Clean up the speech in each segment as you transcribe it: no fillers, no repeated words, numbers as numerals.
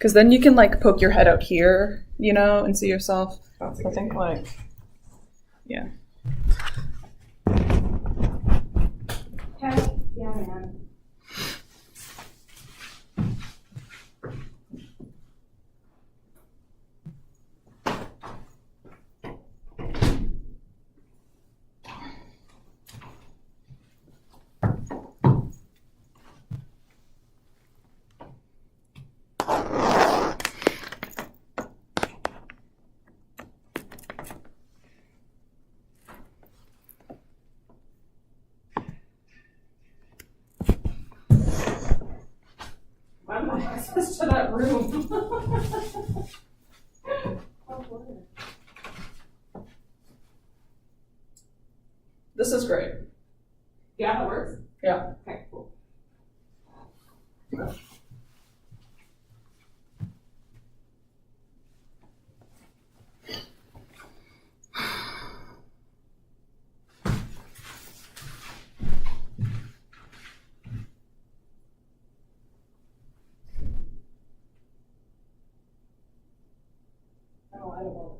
Because then you can like poke your head out here, you know, and see yourself. That's a I good think idea. like, yeah. Okay, yeah, man. Why am I access to that room? This is great. Yeah, that works? Yeah. Okay, cool. Oh, I don't know.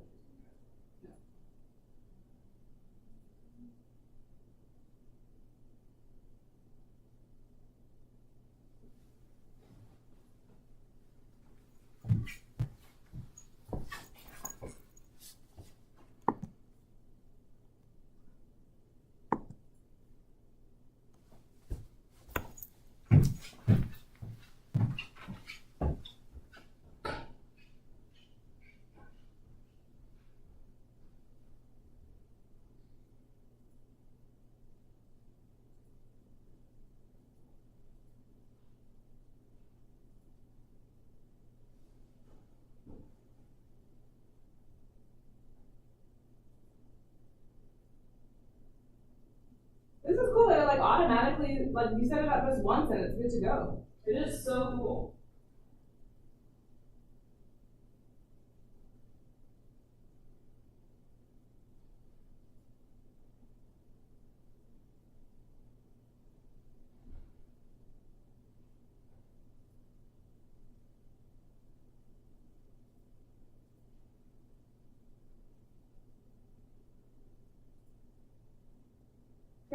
This is cool that it like automatically, like you set it up just once and it's good to go. It is so cool.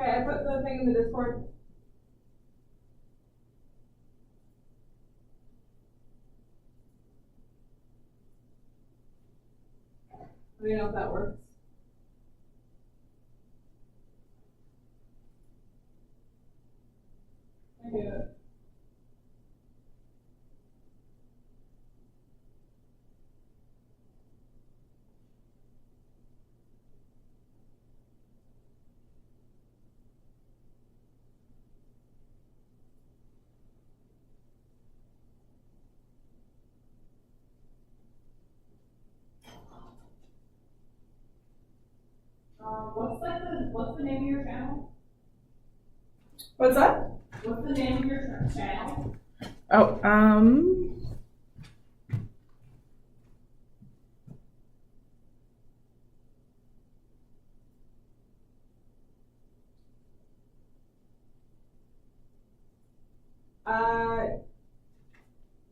Okay, I put the thing in the Discord. Let me know if that works. I do it. What's the name of your channel? What's that? What's the name of your channel? Oh,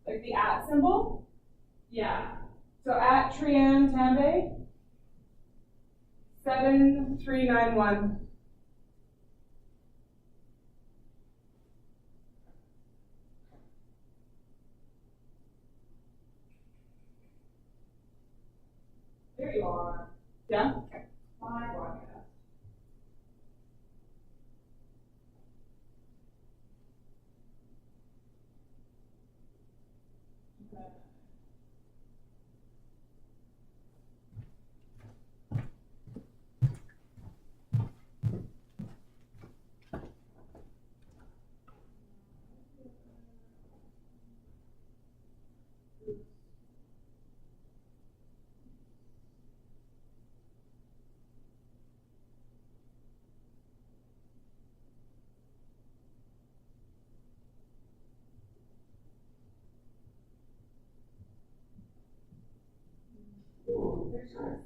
Like the at symbol? Yeah. So at Trian Tambe 7391. There you are. Yeah? Okay. My broadcast. Okay. Ooh, there's yours.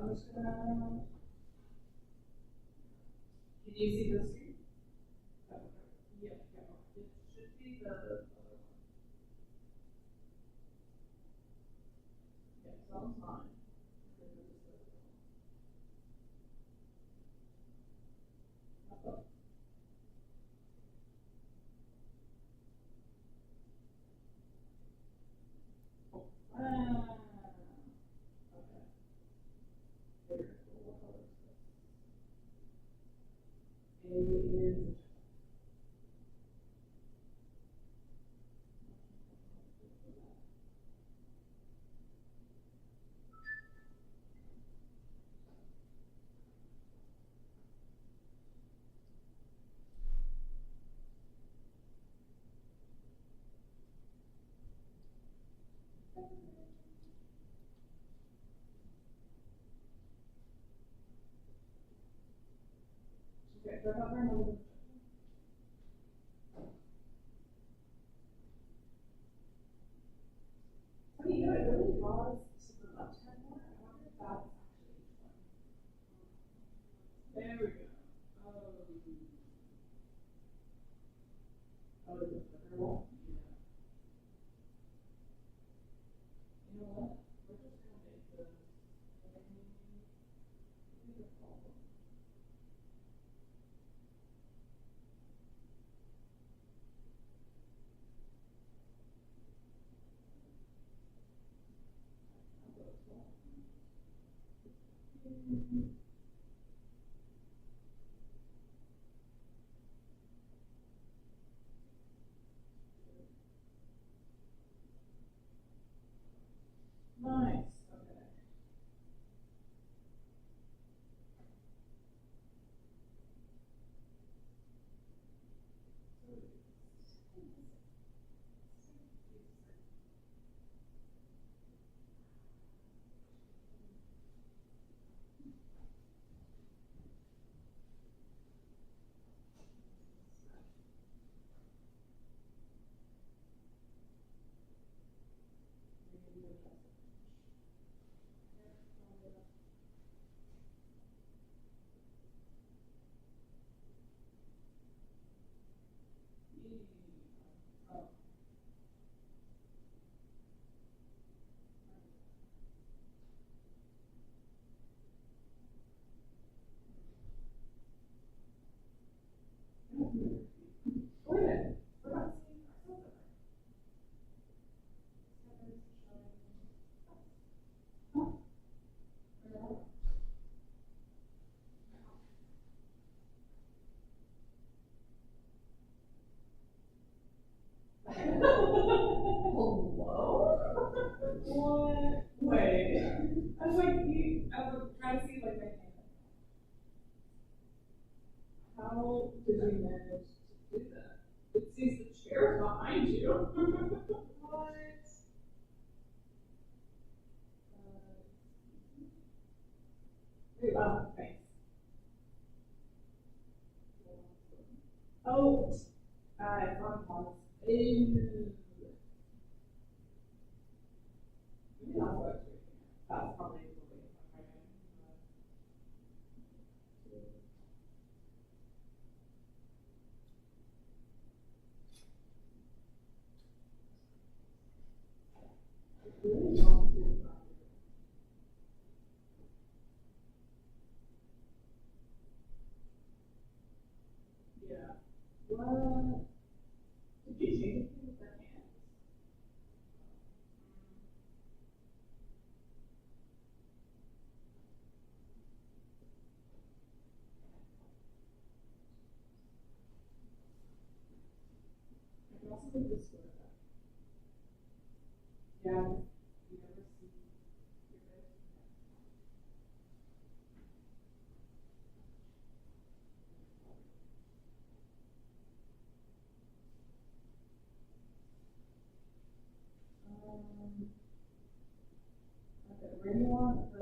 I'm just gonna. Can you see the screen? Yeah, it should be the other one. Yeah, sounds fine. Okay. Here, what color is this? And okay, so I got my number. I mean, you know, it really draws to the left hand more. I wonder if that's actually one. There we go. Oh, is it the wall? Yeah. You know what? We're just gonna make this. Nice. Okay. Oh. Wait a minute. We're not seeing ourselves over. Hello? What? Wait. I was like, I was trying to see like my hand. How did we manage to do that? It sees the chair behind you. What? Thanks. Oh, it's on pause. Ew. Maybe that's what it's reading. That's probably the way I'm writing. Really don't do that. Yeah. What? Did you change anything with that hand? I can also make this sort of that. Yeah. You never see your face. Okay, where do you want the?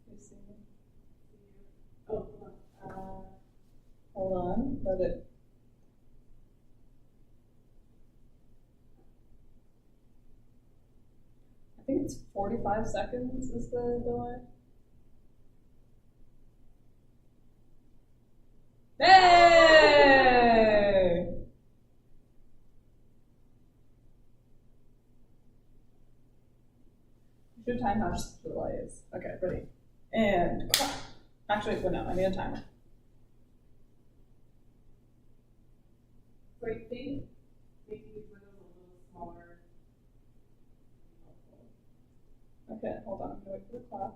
Facing it's 45 seconds is the delay. Hey! You should time how much the delay is. Okay, ready. And clap. Actually, well, no, I need a timer. So I think making these windows a little smaller. Okay, hold on. I'm gonna wait for the clap.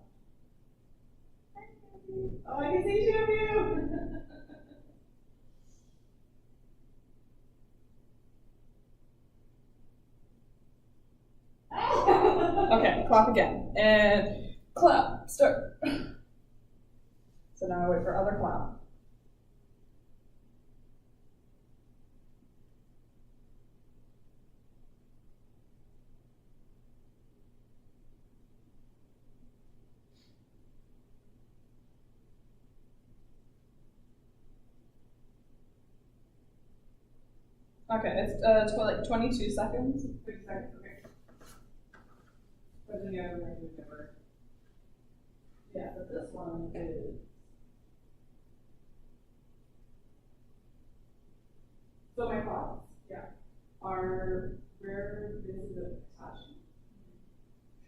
Oh, I can see two of you! Okay, clap again. And clap. Start. So now I wait for other clap. Okay, it's like 22 seconds. 30 seconds, okay. But then the other one would never. Yeah, but this one is. So my thoughts, are where this is attaching.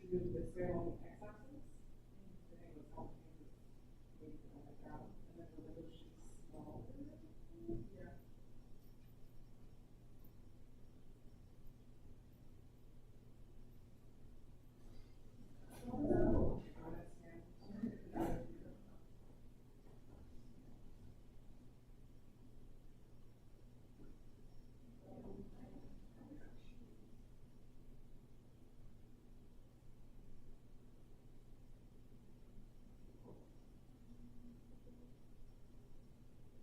Should we move this way along the x-axis? I think what's helping is maybe put on the ground, and then the window should be smaller. Yeah.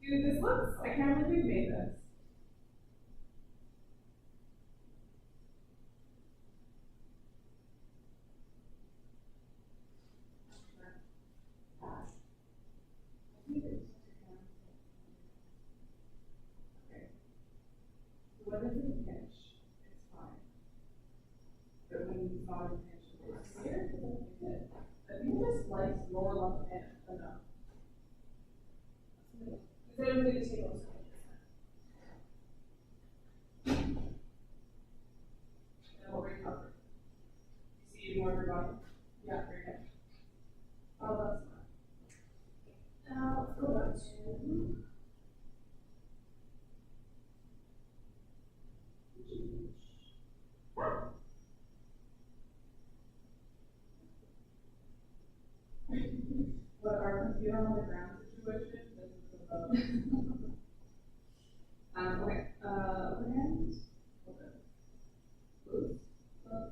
Dude, this looks, I can't believe we made this. Okay. So when it's in pinch, it's fine. But when it's not in pinch, it's weird. I think it just likes your left hand enough. Instead of maybe take those and we'll recover. You see more of your body? Yeah, very good. Oh, that's fine. Now, let's go back to. But our computer on the ground situation, this is about. Okay, other hand. Okay. Loose. Up.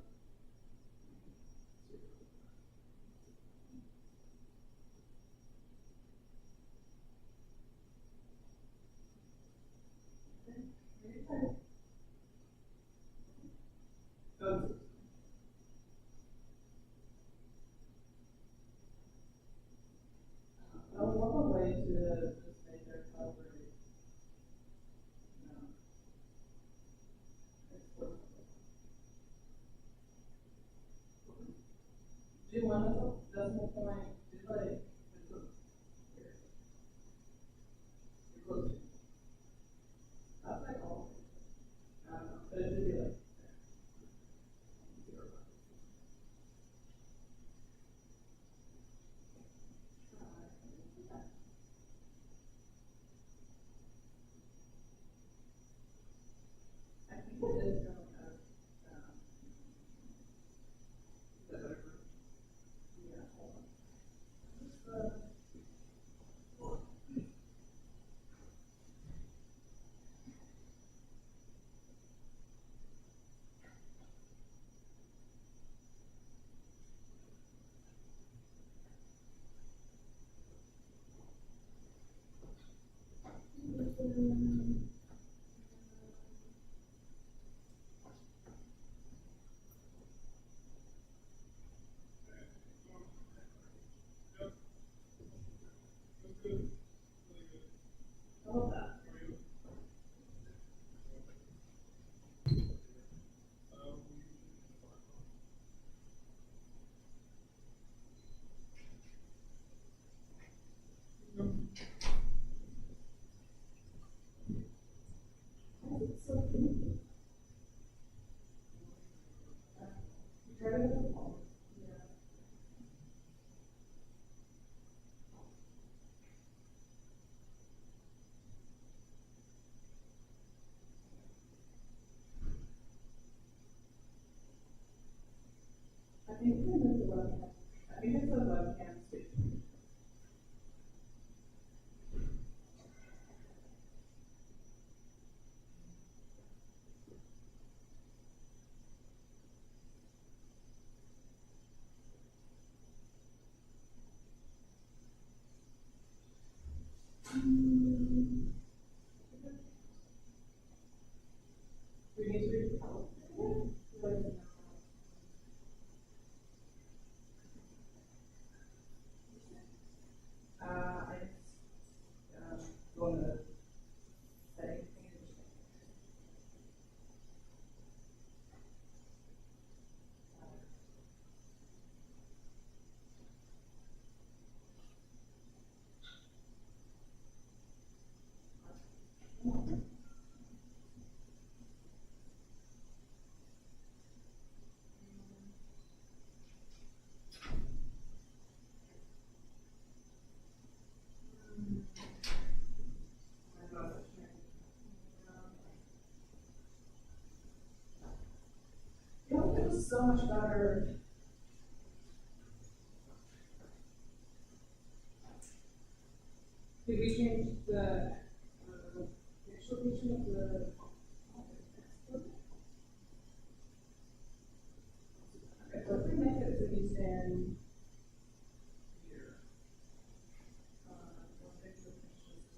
Oh. I would love a way to just make their coverage. Do one of them, doesn't point, just like, you're close. That's like all. I don't know, but it should be like. I think it is going to have, is that better? Yeah, hold on. Try to get the phone. Yeah. I think we moved the webcam. I think it's a webcam too. We need to read the policy. I just, go on the settings page. You know, it was so much better. Did we change the explication of the? Okay, so if we make it to these in here. We'll fix the efficiency.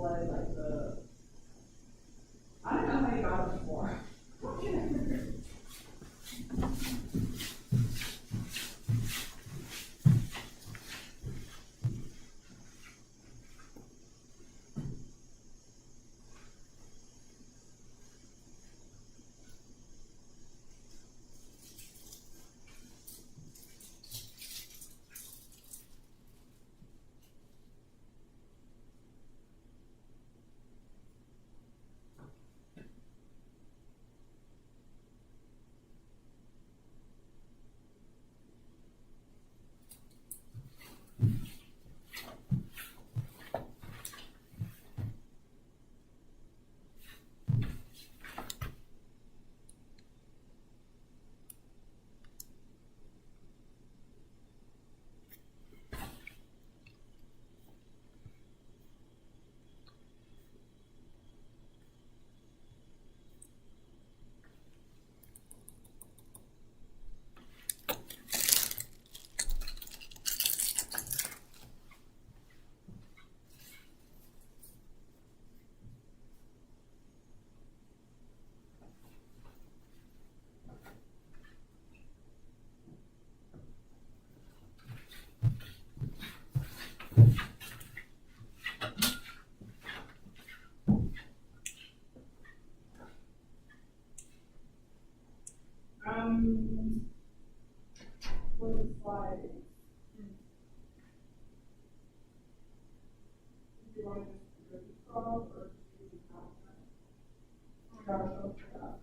display like the, I don't know how you got it before. What is slide? Do you want to just go to 12 or do you want to? Oh my gosh, I forgot.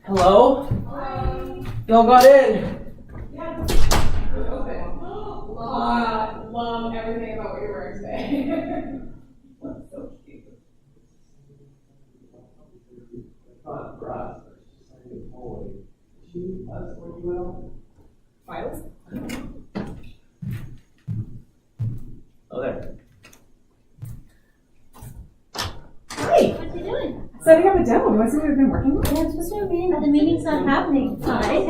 Hello? Y'all got in? Yeah, okay. Love everything about what you're wearing today. That's so cute. Not for us, but she's just like a toy. She us where you will? Files? Oh, there. Hi! What are you doing? Setting up a demo. You want to see what we've been working on? Yeah, I'm supposed to be a meeting, but the meeting's not happening. Hi.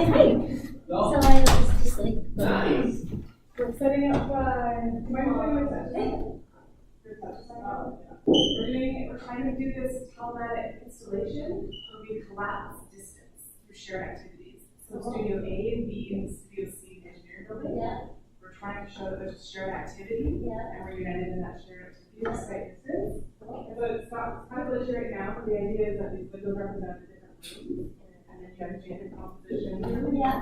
So Oh, I was just like, nice. We're setting up, we're trying to do this telematic installation, where we collapse distance through shared activities. So Studio A and B and Studio C engineering building. yeah, We're trying to show that there's a shared activity, yeah. and we're united in that shared activity despite distance. And so it's kind of glitchy right now, but the idea is that these windows represent the different rooms, and then you have change composition. Yeah.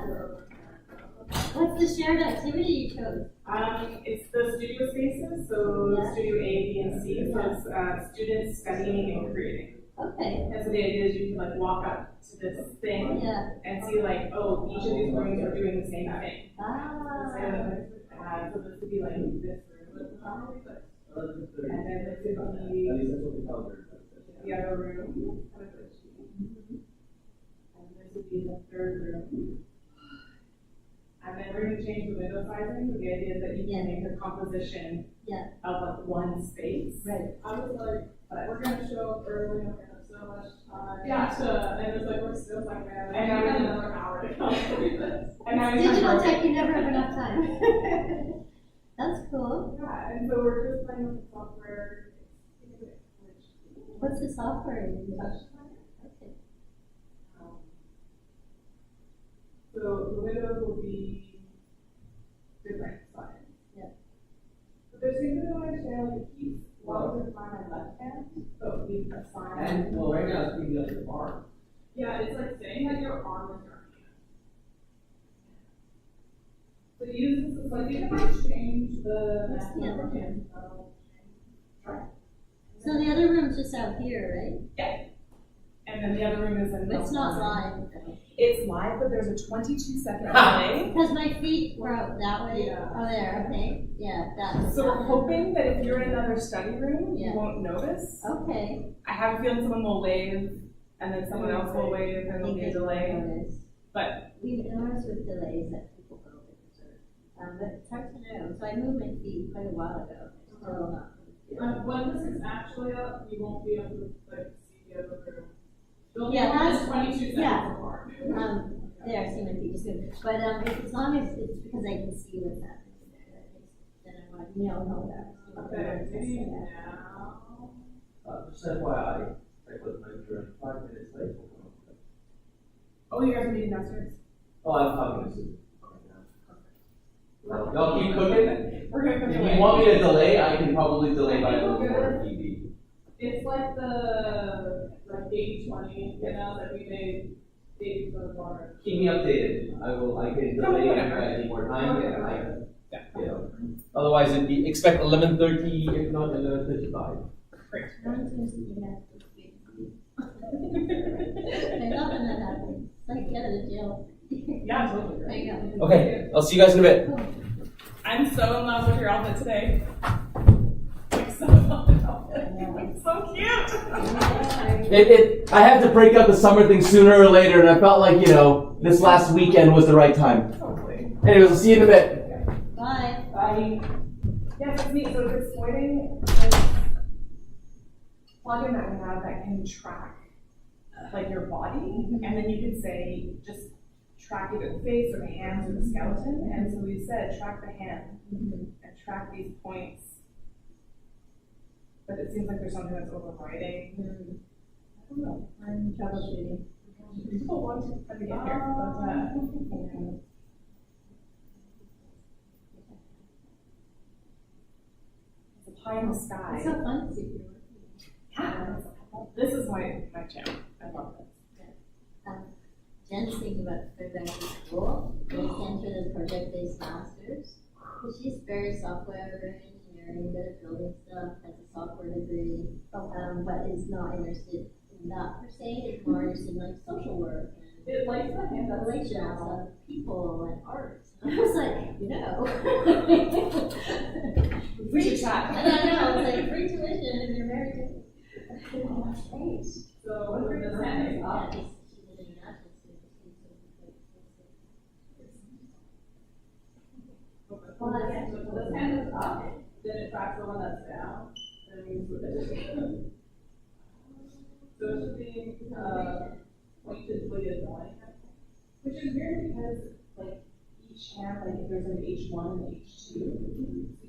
What's the shared activity you chose? It's the studio spaces, so Yeah. Studio A, B, and C, so it's students studying and creating. Okay. And so the idea is you can like walk up to this thing Yeah. and see like, oh, each of these rooms are doing the same thing. Ah. So this would be like this room. And then this would be the other room. And this would be the third room. And then we're gonna change the window sizing, so the idea is that you can make a composition Yeah. of like one space. Right. I was like, we're gonna show up early, and we have so much time. Yeah, and it's like, we're still like, man, And now we have need another hour to come through this. And now digital tech, you never have enough time. That's cool. Yeah, and so we're just playing with the software. What's the software you use? Okay. So the windows will be different sizes. Yeah. But there seems to be one understand like it keeps well to find my left hand, but we assign. And, well, right now it's picking up your arm. Yeah, it's like saying that your arm is your hand. So use this, like, you can change the What's the other hand? Try. So the other room's just out here, right? Yeah. And then the other room is in. It's not live. It's live, but there's a 22-second delay. Because my feet were out that way. Yeah. Oh, there, okay. Yeah, that's. So we're hoping that if you're in another study room, Yeah. you won't notice. Okay. I have a feeling someone will wave, and then someone else will wave, and there'll be a delay. But We noticed with delays that people go over reserve. But it's hard to know. So I moved my feet quite a while ago. Still not. When this is actually up, you won't be able to like see the other room. You'll Yeah, be that's- 22 seconds yeah. apart. There, I see my feet, just good. But if, as long as it's because I can see what's happening there, that makes, then I want to know that. Okay, maybe now. Just FYI, I put my turn 5 minutes late. We'll come up with it. oh, you guys are meeting downstairs. Oh, I'm talking to you right now. Y'all keep cooking. We're gonna If you want me to delay, I can probably delay by a little more TV. It's like the 80-20, you know, that we made 80 for the bar. Keep me updated. I can delay if I need more time. You know. Otherwise, it'd be expect 11:30, if not 11:35. I love when that happens. It's like get out of jail. Yeah, totally. I know. Okay, I'll see you guys in a bit. I'm so in love with your outfit today. Like, so in love with your outfit. It's so cute. I had to break up the summer thing sooner or later, and I felt like, this last weekend was the right time. Totally. Anyways, I'll see you in a bit. Bye. Bye. Yes, it's neat. So this Exploiting this plugin that we have that can track like your body, and then you can say just track either the face or the hands or the skeleton. And so we said track the hand and track these points. But it seems like there's something that's overriding. I don't know. I'm troubleshooting. People want to try to get here, but it's a pie in the sky. It's so fun to see you. Yeah. This is my channel. I love this. Jen's thinking about going back to school, going into the project-based masters. Because she's very software engineering, good at building stuff, has a software degree, but is not interested in that per se. It's more interested in like social work and It likes the hand that's relations of people and art. I was like, We should chat. I don't know, it's like free tuition and you're married to. Great. So when the hand is up, Yeah, she's an international student. when the hand is up, then it tracks the one that's down, then we switch it. So it should be pointed way to join. Which is weird because like each hand, like there's an H1 and H2. So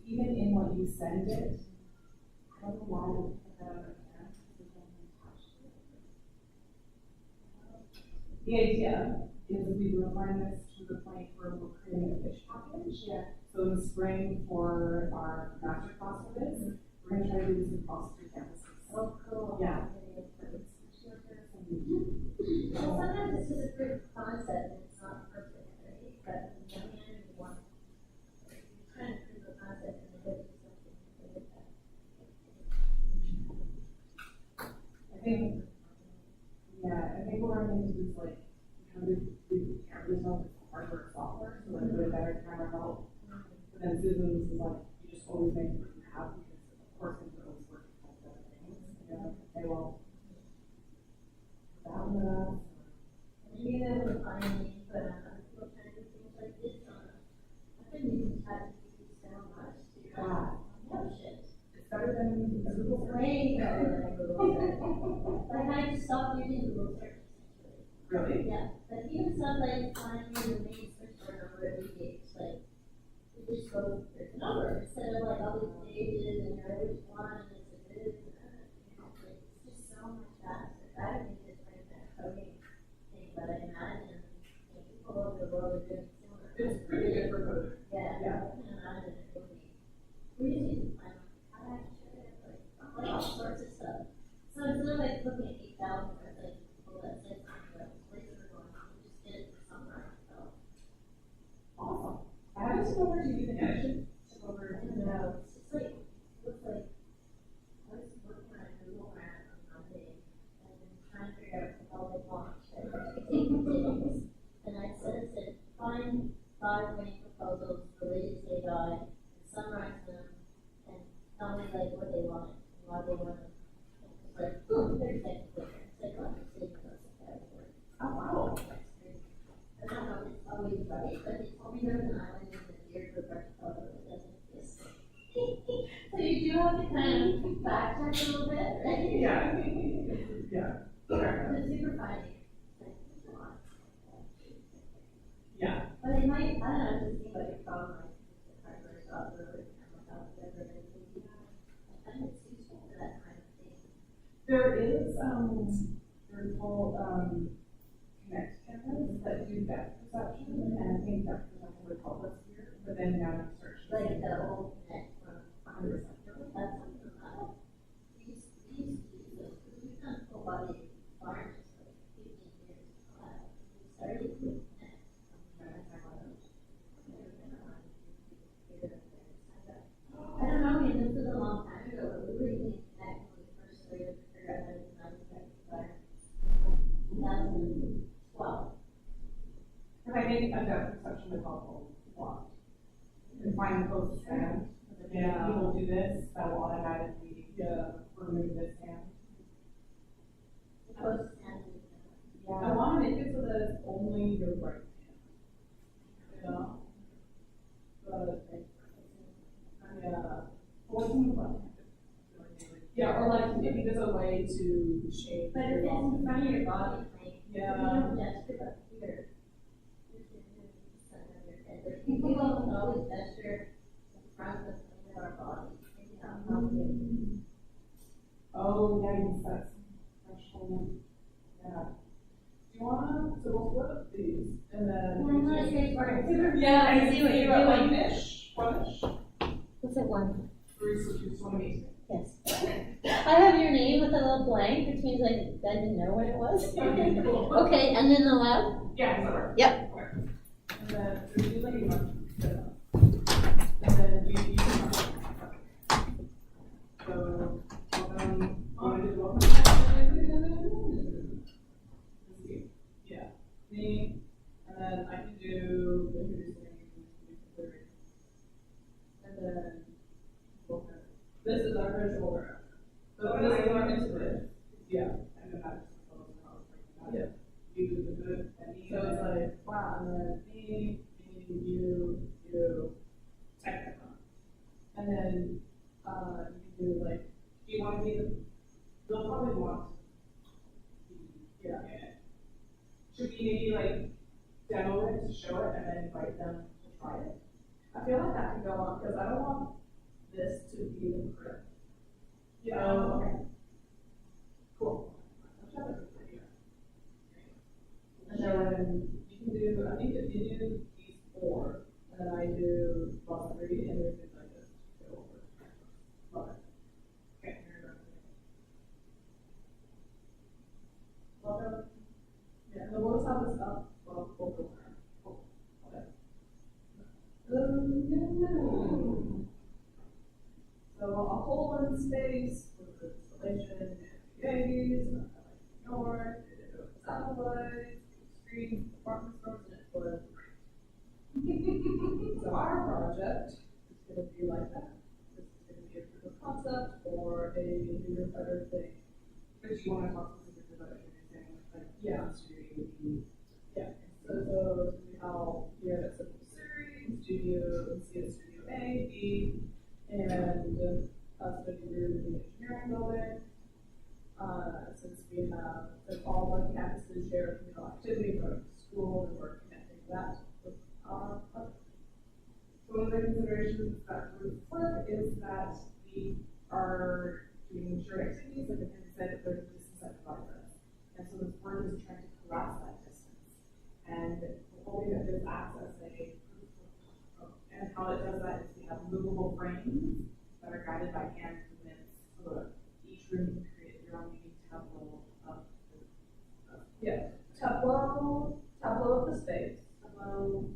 even in what you send it, I don't know why we put that on our hand. The idea is we refine this to the point where we're creating a fish package. Yeah. So in the spring for our master class for this, we're going to try to do this across 3 campuses. Oh, cool. Yeah. Well, sometimes it's just a proof of concept and it's not perfect, right? But on the other hand, you want you're trying to prove a concept and then go do something with that. I think we're running into this like, we can't really tell if it's hardware or software, so like really better camera help. But then Susan's is like, you just always make what you have because of course things are always working on other things. They will. Maybe that would find me, but I'm still trying to do things like this on. I've been using ChatGPT so much to oh shit. It's better than Google. Way better than Google search. Like I just stopped using Google search essentially. Really? Yeah, but even stuff like finding the main search word or just go, there's a number, instead of like all these pages and you're which one, and it's a this, and that, it's just so much faster. I don't think it's like that coding thing, but I imagine, people all over the world are doing similar. It's pretty good for coding. Yeah, Yeah. I can imagine it would be. We just use Final Cut, like all sorts of stuff. So instead of like looking at 8,000, it's like, well, that's it, places are going on, just get it somewhere, so. Awesome. I haven't seen over to you, I should check over. I don't know, it's just like, looks like, I was working on a Google Grant on Monday, and then trying to figure out how they launch, and taking things. And I said, find 5 winning proposals related to AI, and summarize them, and tell me like what they want, and why they want them. And it's like, boom, there's that quicker, it's like, oh, I'm seeing those categories. Oh, wow. That's crazy. I don't know if it's always right, but they told me there's an island in the Deerfield archipelago that doesn't exist. So you do have to kind of back check a little bit, right? Yeah. Yeah. It's super funny. Like, come on. Yeah. But it might, I don't know, it just seems like a problem, like, the hardware software, and without whatever it is, you know, I think it's useful for that kind of thing. There is, there's whole, Connect cameras that do depth perception, and I think depth perception would help us here, but then now I'm searching. Like the old Connect from 100%. that's something about. We used to use those, because we've done full body environments for like 15 years. We started with Connect. I don't know, I mean, this is a long time ago, but we were using Connect when we first started to figure out how to design the environment. 2012. And I think a depth perception would help a lot. You can find close stand, if people do this, that will automatically, remove this hand. Close and I wanna make it so that it's only your right hand. You know? But, what's in the left hand? Yeah, or like, maybe there's a way to change. but if it's in front of your body, like, Yeah. you don't gesture up here. You can do the center of your head, but people don't always gesture in front of our body, maybe not probably. Oh, yeah, you set some threshold. Yeah. Do you wanna, so we'll split up these, and then. Well, I'm not sure it's Yeah, I see what you're doing. One-ish, one-ish. What's it one? Three, so you just wanna meet. Yes. I have your name with a little blank, which means I didn't know what it was. Okay, cool. Okay, and then the left? Yeah, is that right? Yep. Okay. And then, so you like you want. And then you can. So, wanna do welcome? Yeah, me, and then I can do introducing, and then, welcome. This is our virtual room. So this is our intimate. Yeah. And then that's the photos and how it's breaking down. You do the good, and me. So it's like, wow, and then me, you, technicon. And then, you can do like, do you want to be the, they'll probably want. Yeah. Should we maybe like demo it to show it and then invite them to try it? I feel like that could go on, because I don't want this to be the script. You know, okay. Cool. And then you can do, I think if you do these 4, and then I do plus 3, and we can like just go over. Love it. Okay, here we go. Welcome. Yeah, and then we'll just have this up, well, we'll go around. Cool. Okay. So a whole one space with the installation and VAs, and North, satellites, screens, department stores, and it was great. So our project is gonna be like that. This is gonna be a proof of concept or a bigger, better thing. But you wanna talk specifically about everything, like, yeah, yeah. So we have here at Studio A, B, and study room in the engineering building. Since all the campuses share communal activity, for school, and we're connecting that with our project. So one of the considerations iterations that group work is that we are doing shared activities, like I said, there's a distance that divides us. And so this work is trying to collapse that distance. And we're hoping that this acts as a proof of, and how it does that is we have movable frames that are guided by hand movements, so that each room can create your own unique tableau of Tableau of the space, tableau,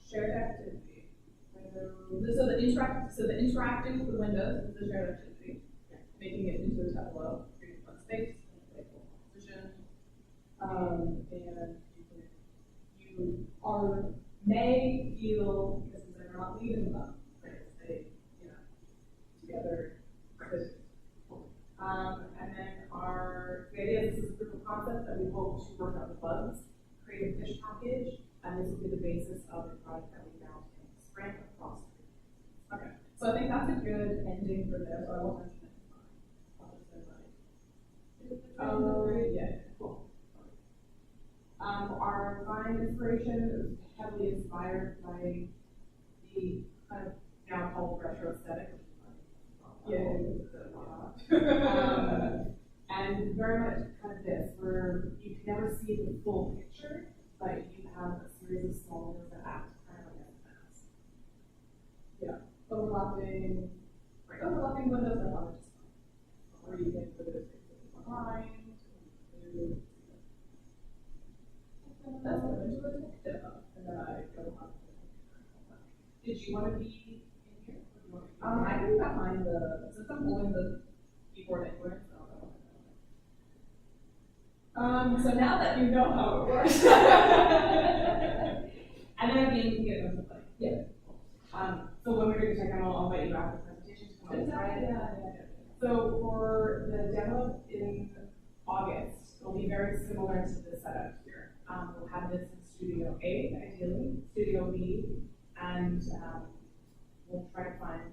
shared activity. window. So the interacting with the windows is the shared activity, making it into a tableau, creating fun space, playful composition. And you may feel, because they're not leaving them, right, they, together. And then the idea is this is proof of concept that we hope to work out the bugs, create a fish package, and this will be the basis of the product that we mount in the spring across. Okay, so I think that's a good ending for this, so I won't mention it. I'll just say like. Yeah, cool. Our design inspiration is heavily inspired by the kind of now called retro aesthetic, which is and very much kind of this, where you can never see the full picture, but you have a series of small windows that act kind of like a mask. Overlapping windows that are just where you can put it behind. That's what I'm into a demo, and then I go on. Did you want to be in here? Or do you want to be I can behind since I'm holding the keyboard anywhere, so so now that you know how it works. And then again, you can get them to play. Yeah. So when we're doing the demo, I'll let you after the presentation to come on. Yeah. So for the demo in August, it'll be very similar to this setup here. We'll have this in Studio A, ideally, Studio B, and we'll try to find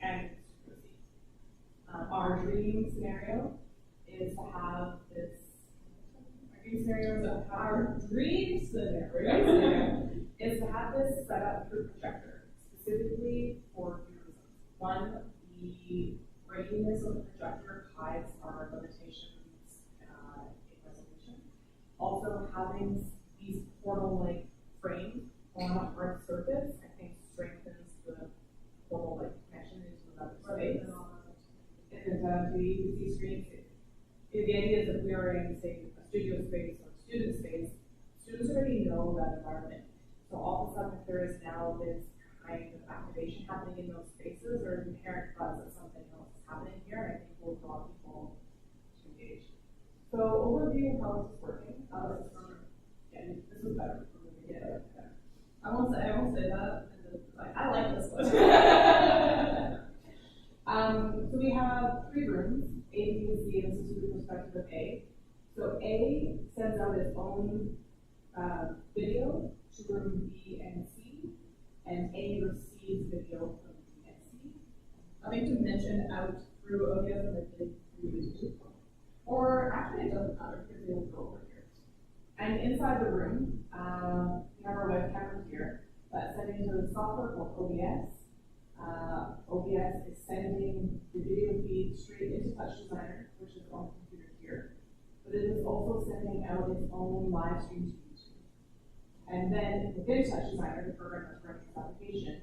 and Studio C. Our dream scenario is to have this. Our dream scenario is to have this set up through projector, specifically for two reasons. One, the readiness of the projector hides our limitations in resolution. Also, having these portal-like frames on a hard surface, I think, strengthens the portal-like connection into another space. And the UC screens, the idea is that we are in, say, a studio space or student space. Students already know that environment. So all of a sudden, if there is now this kind of activation happening in those spaces, or an inherent buzz that something else is happening here, I think will draw people to engage. So overview of how this is working. This was better. I won't say that. I like this one. So we have three rooms, A, B, and C, and this is through the perspective of A. So A sends out its own video to room B and C, and A receives video from B and C. I think to mention out through OBS and then through YouTube. Or actually it doesn't matter because they will go over here. And inside the room, we have our webcam here that's sending to the software called OBS. OBS is sending the video feed straight into Touch Designer, which is on the computer here. But it is also sending out its own live stream to YouTube. And then within Touch Designer, the program that's running this application,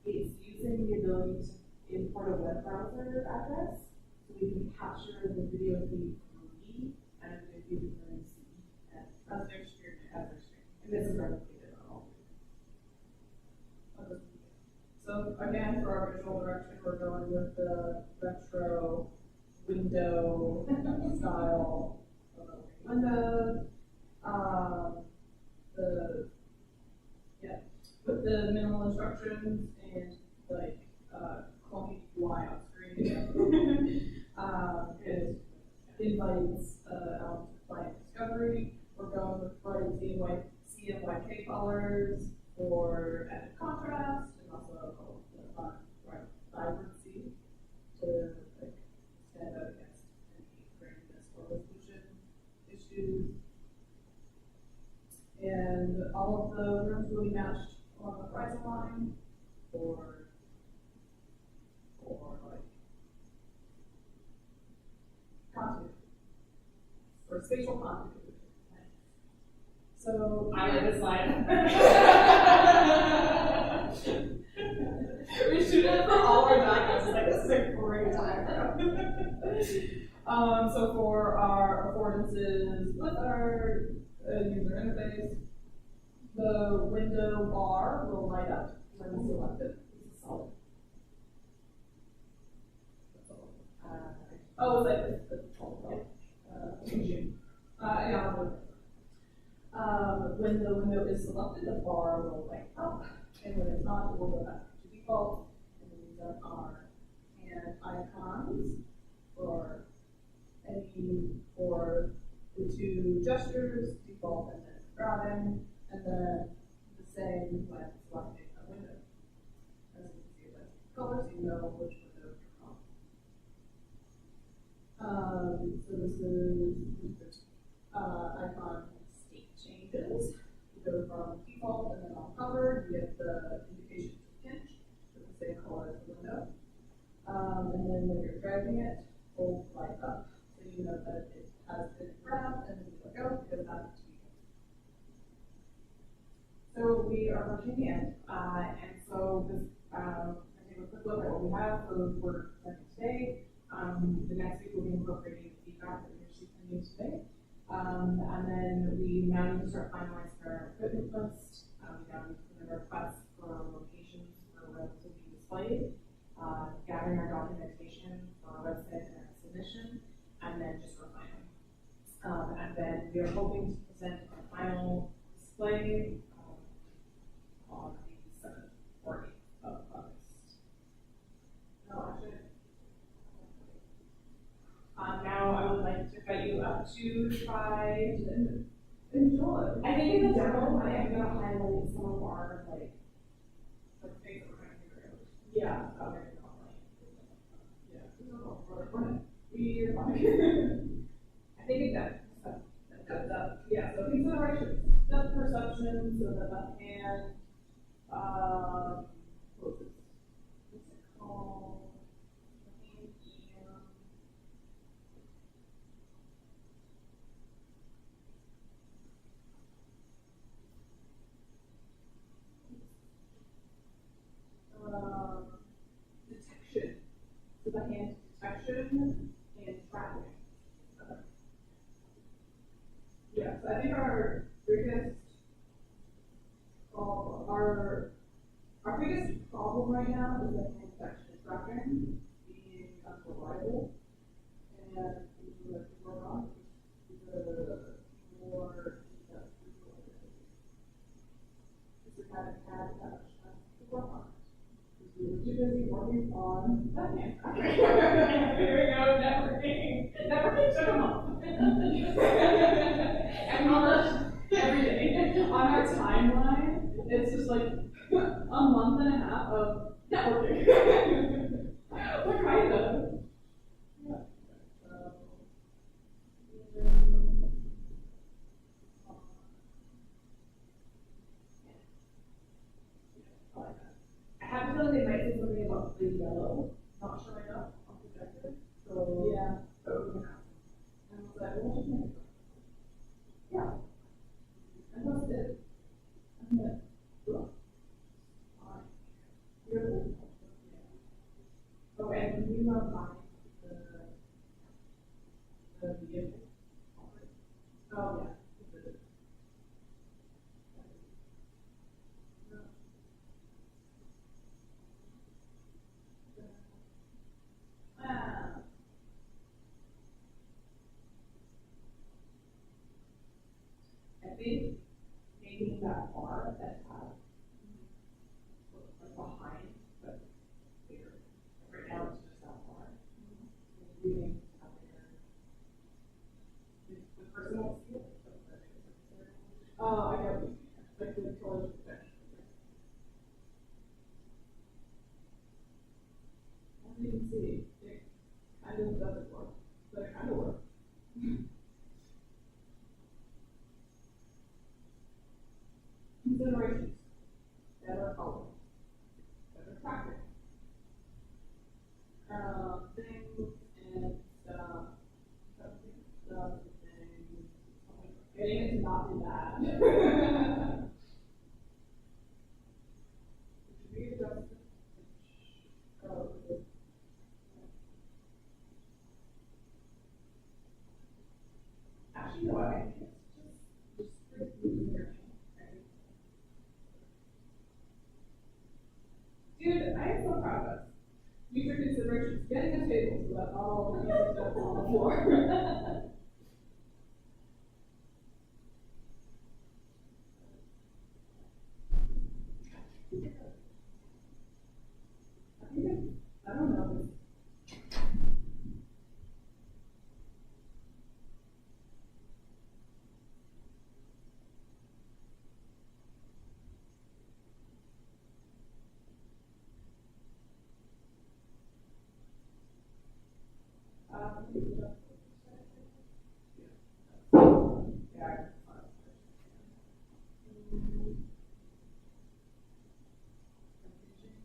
it's using the ability to import a web browser address so we can capture the video feed from B and the video feed from C as their stream. And this is replicated on all three. So again, for our visual direction, we're going with the retro window style of windows. With the minimal instructions and like clunky UI on screen. It invites elements of client discovery. We're going with bright C and YK colors for added contrast and also vibrancy to like stand out against any grayness or resolution issues. And all of the rooms will be matched along the horizon line. for like continuity, for spatial continuity. So I read this slide. we shoot it for all our documents. Like this is a great time. So for our affordances with our user interface, the window bar will light up when selected. This is solid. That's all. Oh, it's like the when the window is selected, the bar will light up, and when it's not, it will go back to default. And then these are our hand icons for the two gestures, default and then grabbing, and then the same when selecting a window. As you can see, with colors, you know which window you're on. So this is icon state changes. You go from default and then on cover, you get the indication to pinch with the same color as the window. And then when you're dragging it, hold light up so you know that it has been grabbed, and then you let go because that's default. So we are approaching the end, and so this, I take a quick look at what we have. So we're presenting today. The next week we'll be incorporating the feedback that we received from you today. And then we now need to start finalizing our equipment list. We now need to put in requests for locations for where this will be displayed, gathering our documentation for our website and our submission, and then just refining. And then we are hoping to present our final display on the 7th or 8th of August. No, actually. Now I would like to invite you up to try to Enjoy. I think in the demo, I'm gonna highlight some of our like things that we're gonna figure out. Yeah. Okay. Yeah. We're fine. I think that Yeah, so consideration, depth perception, so that hand, what's it called? Detection. So the hand detection and tracking. Yeah, so I think our biggest problem, our biggest problem right now is that hand detection and tracking being unreliable. And we would like to work on the more just kind of had that to work on. We were too busy working on that hand tracking. Here we go, networking took them off. And every day on our timeline, it's just like a month and a half of networking. What kind of? Yeah. I have a feeling they might say something about the yellow. Not sure enough on projector. So yeah. And I was like, well, just make it. Yeah. And that's it. And then, look. Fine. You're the okay, and you are fine the vehicle. Oh, yeah. I think making that bar that has like behind, but bigger. Right now it's just that bar. Leaving out there. The person won't see it. Oh, I get what you mean. Like the color protection. As you can see, it kind of doesn't work, but it kind of works. Considerations. Better color. Better tracking. Things and stuff. Stuff and things. Getting it to not do that. Should we adjust it? Oh, good. Actually, no, I think it's just here. Dude, I am so proud of us. Future considerations, getting a table so that all the music stuff is on the floor. I don't know. Yeah.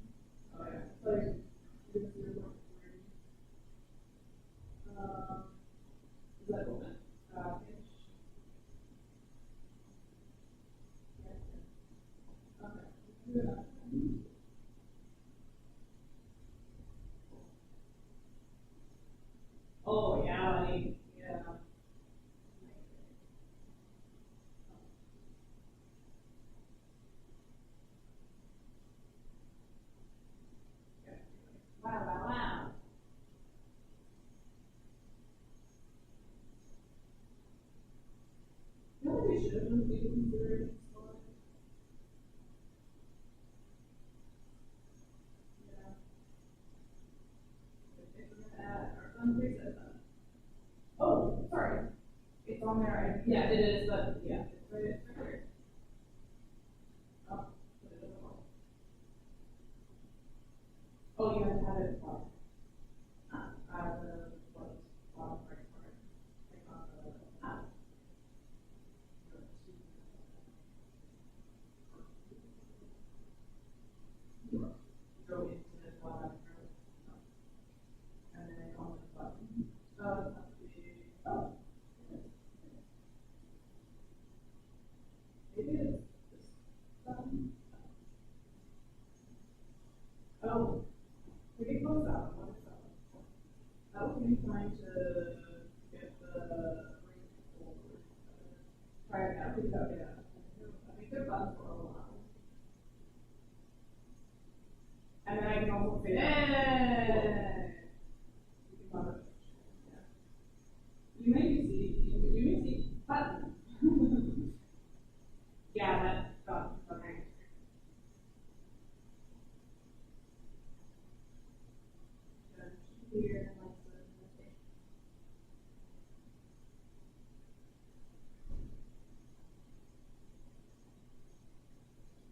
Oh, yeah. Like, is that open? Okay. Oh, yeah, like, yeah. Wow, wow, wow. You know what we should have done legal considerations for? Yeah. If we're gonna add our fundraiser then. Oh, sorry. It's on there. Yeah, it is, but yeah, it's right here. Oh, but it doesn't work. Oh, you have to have it. The bottom right part. Like on the app. Go into the bottom. And then on the button. Oh. Maybe it's this button. Oh. We can close that one. What is that one? That would be trying to get the link forward. Try it out. I think they're buttons for a while. And then I can also say, hey! You may see button. Yeah, that button. Okay. Here,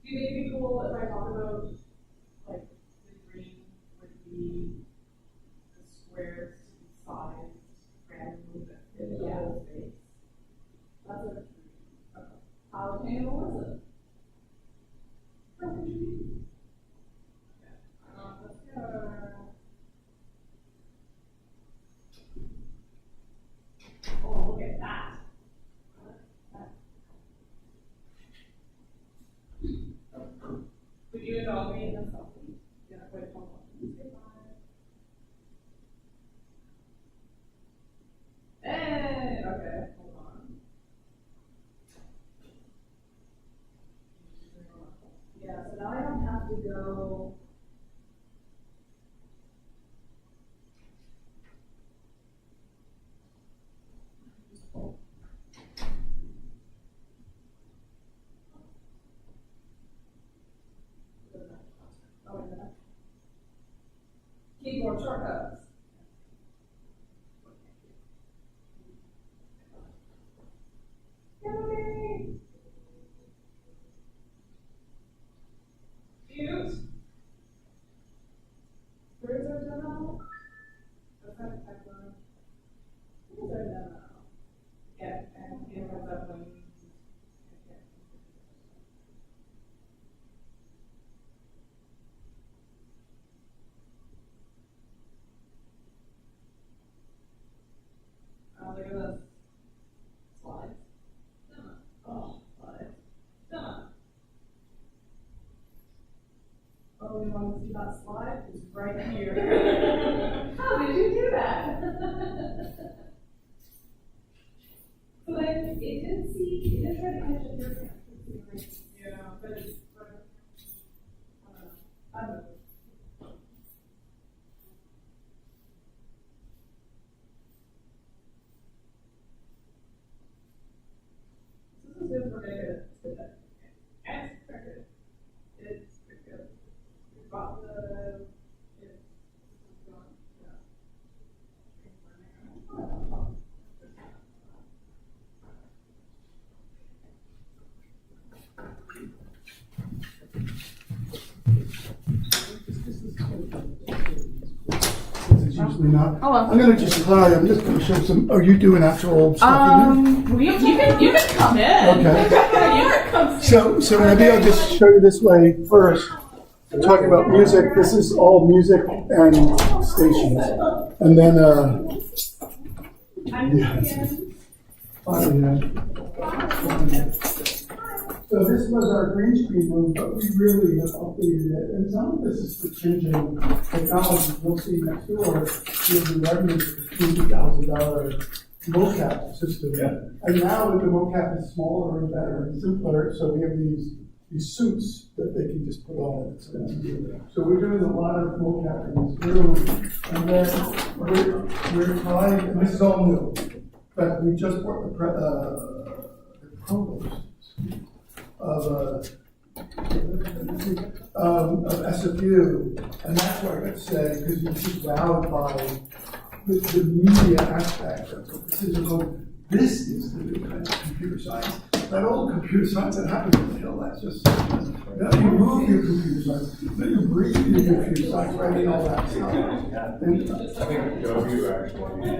do you think it'd be cool if I talk about like the green would be the squares sized randomly that fit the whole space? That's a how attainable is it? How could you be? Let's go. Oh, look at that. Would you indulge me in a selfie? Yeah, wait, hold on. Say bye. Hey, okay, hold on. Yeah, so now I don't have to go. Oh, wait a minute. Keyboard shortcuts. Yay! Cute. Where's our demo? Let's have a typo. Where's our demo? Yeah, and it comes up when. want to see that slide, it's right here. How did you do that? So then it did see, it did try to catch it there. Yeah, but it's, I don't know. This is good for data. And it's pretty good. It's pretty good. We've got the, it's going, yeah. It's usually not. I'm gonna just try, I'm just gonna show some, are you doing actual stuff in You can come in. there? Okay. You can come see. So maybe I'll just show you this way first. We're talking about music, this is all music and stations. And then, yeah. Oh, yeah. So this was our green screen room, but we really have updated it. And some of this is the changing technology. You'll see next door, there's a revenue for $50,000 mocap system. Yeah. And now the mocap is smaller and better and simpler, so we have these suits that they can just put on. So we're doing a lot of mocap in this room. And then we're trying, and this is all new, but we just bought the provost of SFU, and that's what I got to say, because you're just wowed by the media aspect of it. This is the new kind of computer science. That old computer science that happens in the hill, that's just, now you move your computer science, then you breathe your computer science, writing all that stuff. And, I think Joe, you actually,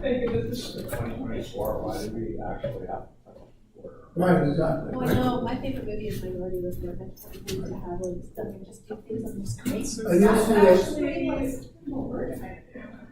didn't say 2024, why did we actually have such a quarter? right, exactly. Well, I know, my favorite movie is Minority Report. I just want to have like stuff and just do things on the screen. And you'll see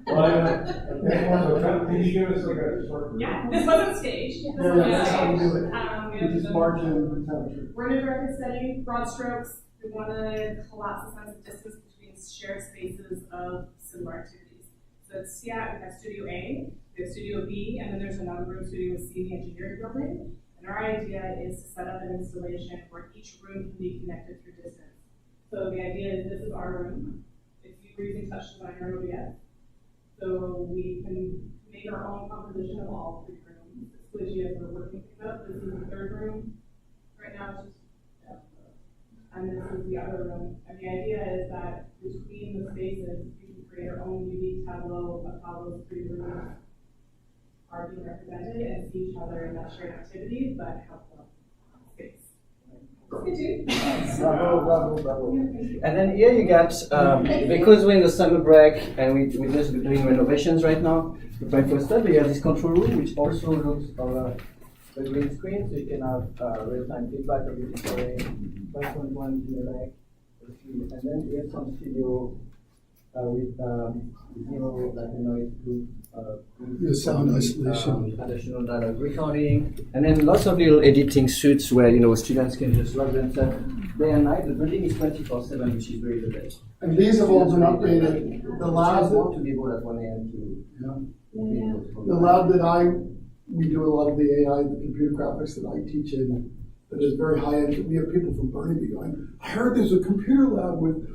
Can you give us like a short? Yeah, this wasn't staged. that's how we do it. We We just march in temperature. We're in a directed setting, broad strokes. We want to collapse the sense of distance between shared spaces of similar activities. So at SCIAT, we have Studio A, we have Studio B, and then there's another room, Studio C, the engineering building. And our idea is to set up an installation where each room can be connected through distance. So the idea is this is our room. It's using touch design or OBS. So we can make our own composition of all three rooms. It's squishy as we're working things up. This is the third room. Right now it's just, and this is the other room. And the idea is that between the spaces, we can create our own unique tableau of how those three rooms are being represented and see each other in that shared activity, but have one space. And then here you got, because we're in the summer break and we're just doing renovations right now, preparing for study, you have this control room which also looks on the green screen, so you can have real-time feedback of your display, 5.1 dLAC, and then we have some studio with zero noise proof. The sound isolation. Additional dialogue recording, and then lots of little editing suites where students can just log themselves day and night. The building is 24/7, which is really the best. And these have all been updated. The lab, want to be able at 1 a.m. to the lab that we do a lot of the AI, the computer graphics that I teach in, that is very high end. We have people from Burnaby going, I heard there's a computer lab with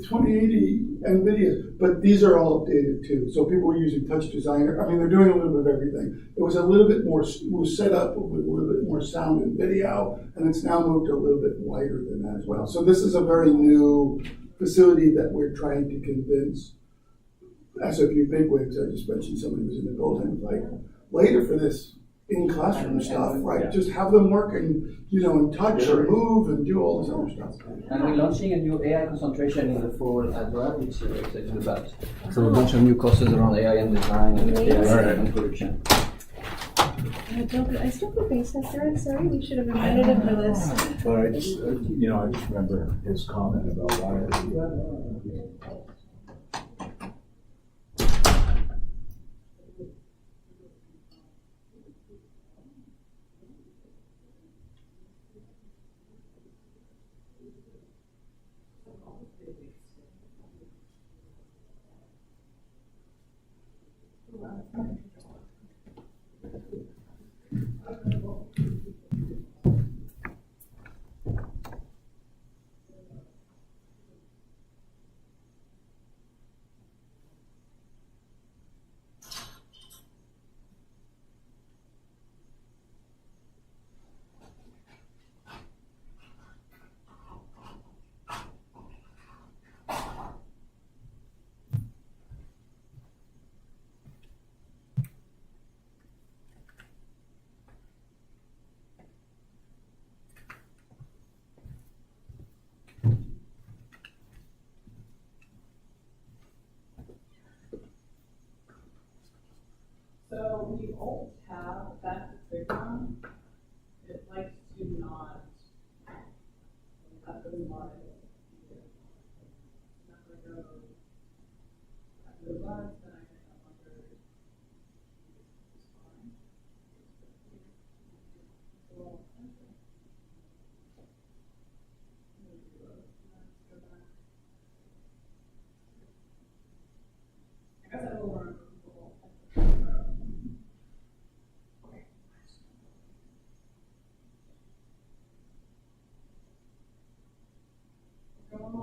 2080 NVIDIA, but these are all updated too. So people are using Touch Designer. I mean, they're doing a little bit of everything. It was a little bit more, was set up with a little bit more sound and video, and it's now moved a little bit wider than that as well. So this is a very new facility that we're trying to convince SFU bigwigs. I just mentioned somebody was in the building, like, later for this in-classroom stuff, right? Just have them work and, and touch or move and do all this other stuff. And we're launching a new AI concentration in the fall as well, which we're excited about. So a bunch of new courses around AI and design and AI and production. I still feel base tester. Sorry, we should have invited him for this. But I just remember his comment about why.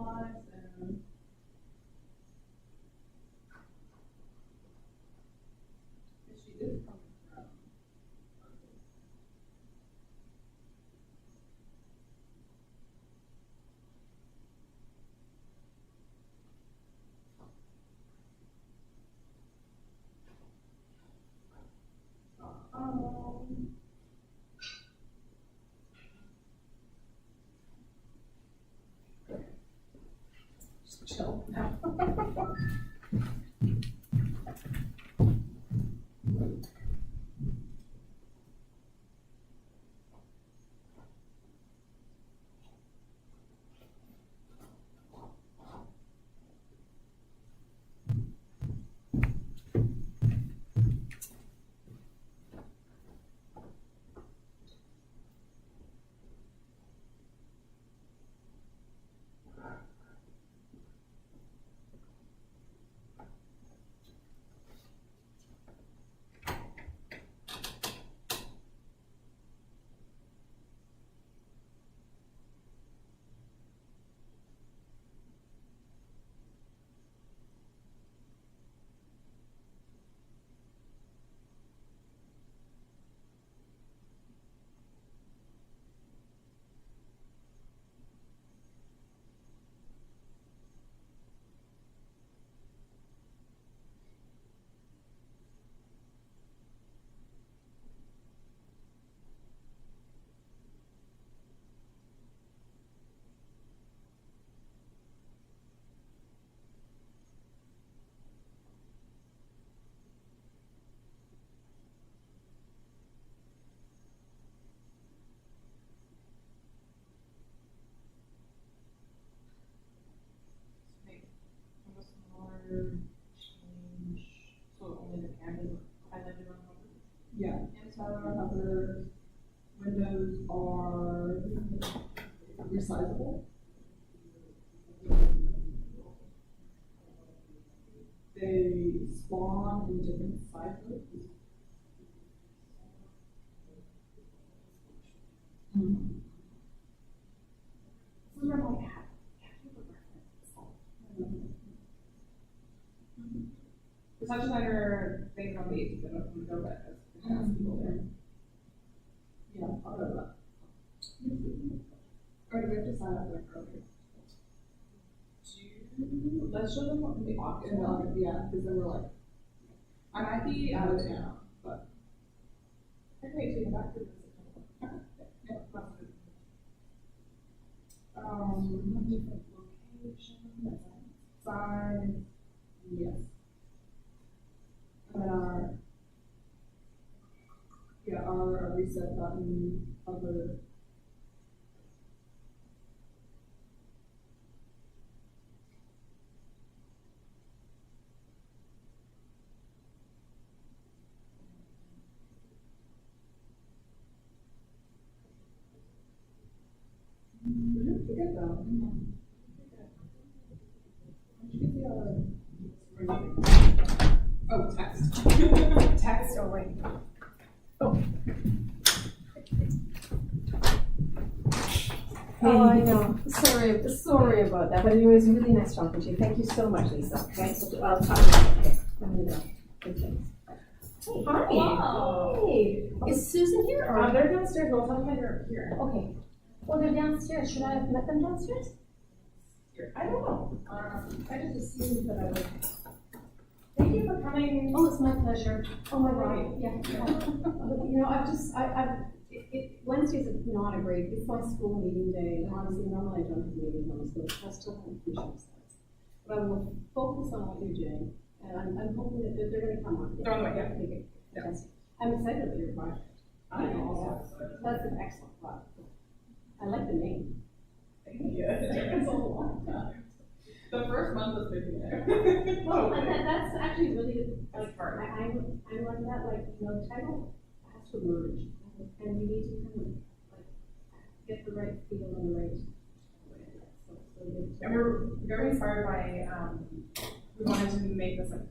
lives and she is coming from. Chill now. Change, so only the canvas highlighted on top. Yeah, and so other windows are resizable. They spawn in different sizes. This is where I'm like, the touch designer thing on the 18th, I don't know if you know that, as people there. Yeah, I'll go to that. Or do we have to sign up like earlier? Let's show them what can be August. In August, yeah, because then we're like, I might be out of town, but I can wait to get back to this. Yeah, that's good. Different location, size, yes. And then our reset button, other. Forget that. Oh, text. Text, oh wait. Oh. Oh, I know. Sorry about that. But it was really nice talking to you. Thank you so much, Lisa. Thanks. I'll talk to you. Okay. I'm gonna go. Okay. Hey, hi. Wow. Hey. Is Susan here or? They're downstairs, we'll tell them they're here. Okay. Well, they're downstairs. Should I have met them downstairs? I don't know. I just assumed that I would. Thank you for coming. Oh, it's my pleasure. Oh my God. Yeah. You know, Wednesday's not a great, it's my school meeting day, and honestly, normally I don't have meetings on the school, I still have appreciate that. But I will focus on what you're doing, and I'm hoping that they're gonna come on. They're on the way, yeah. Okay, fantastic. I'm excited about your project. I know. That's an excellent project. I like the name. It's a long time. The first month was busy there. Well, and that's actually really, That's hard. I'm like that, like, you know, title has to merge, and you need to kind of, like, get the right feel and the right way. And we're very inspired by, we wanted to make this like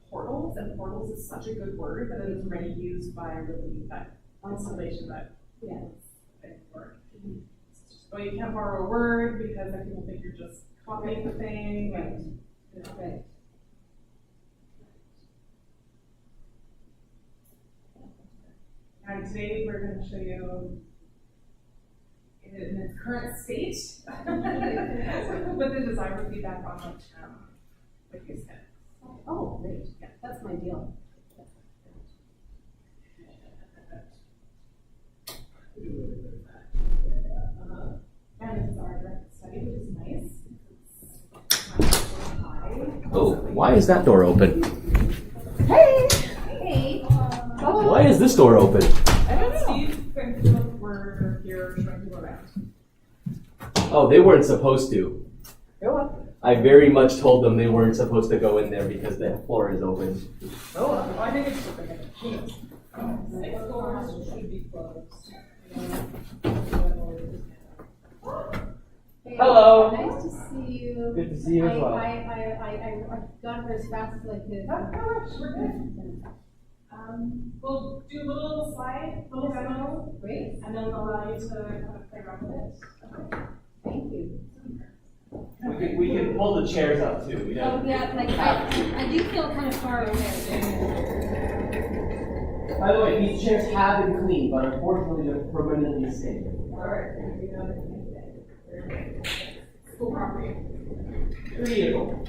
portals, and portals is such a good word, but it is already used by really that installation that Yeah. work. It's just well, you can't borrow a word because then people think you're just copying the thing. Right. You know. Right. And today we're going to show you in its current state with the designer feedback on what you said. Oh, great. Yeah, that's my deal. And this is our direct study, which is nice. It's high. Oh, why is that door open? Hey. Why is this door open? I don't know. Steve and Philip were here showing people around. Oh, they weren't supposed to. Go on. I very much told them they weren't supposed to go in there because the floor is open. Go on. I think it's just like a chance. Next doors should be closed. Hey, Hello. Nice to see you. Good to see you as well. I got her as fast as I could. We're good. We'll do a little slide, little demo, Great. and then we'll allow you to kind of play around with it. Okay. Thank you. We can pull the chairs up too. We Oh, don't. yeah, like, I do feel kind of far away. By the way, these chairs have been cleaned, but unfortunately they're permanently stained. All right. School property. Beautiful.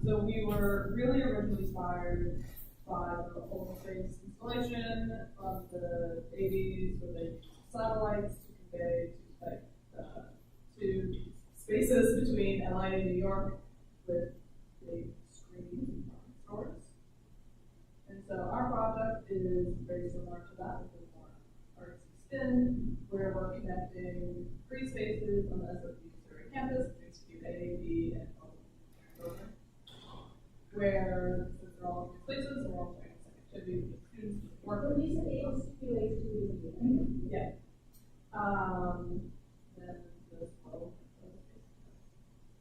So we were really originally inspired by the whole space installation of the 80s with the satellites to convey to spaces between LA and New York with big screen stores. And so our project is very similar to that with a more artsy spin, where we're connecting free spaces on the SFU Surrey campus between Student A, B, and O, where since they're all in places, we're all doing some activities with students to work with. Yeah. Then the flow.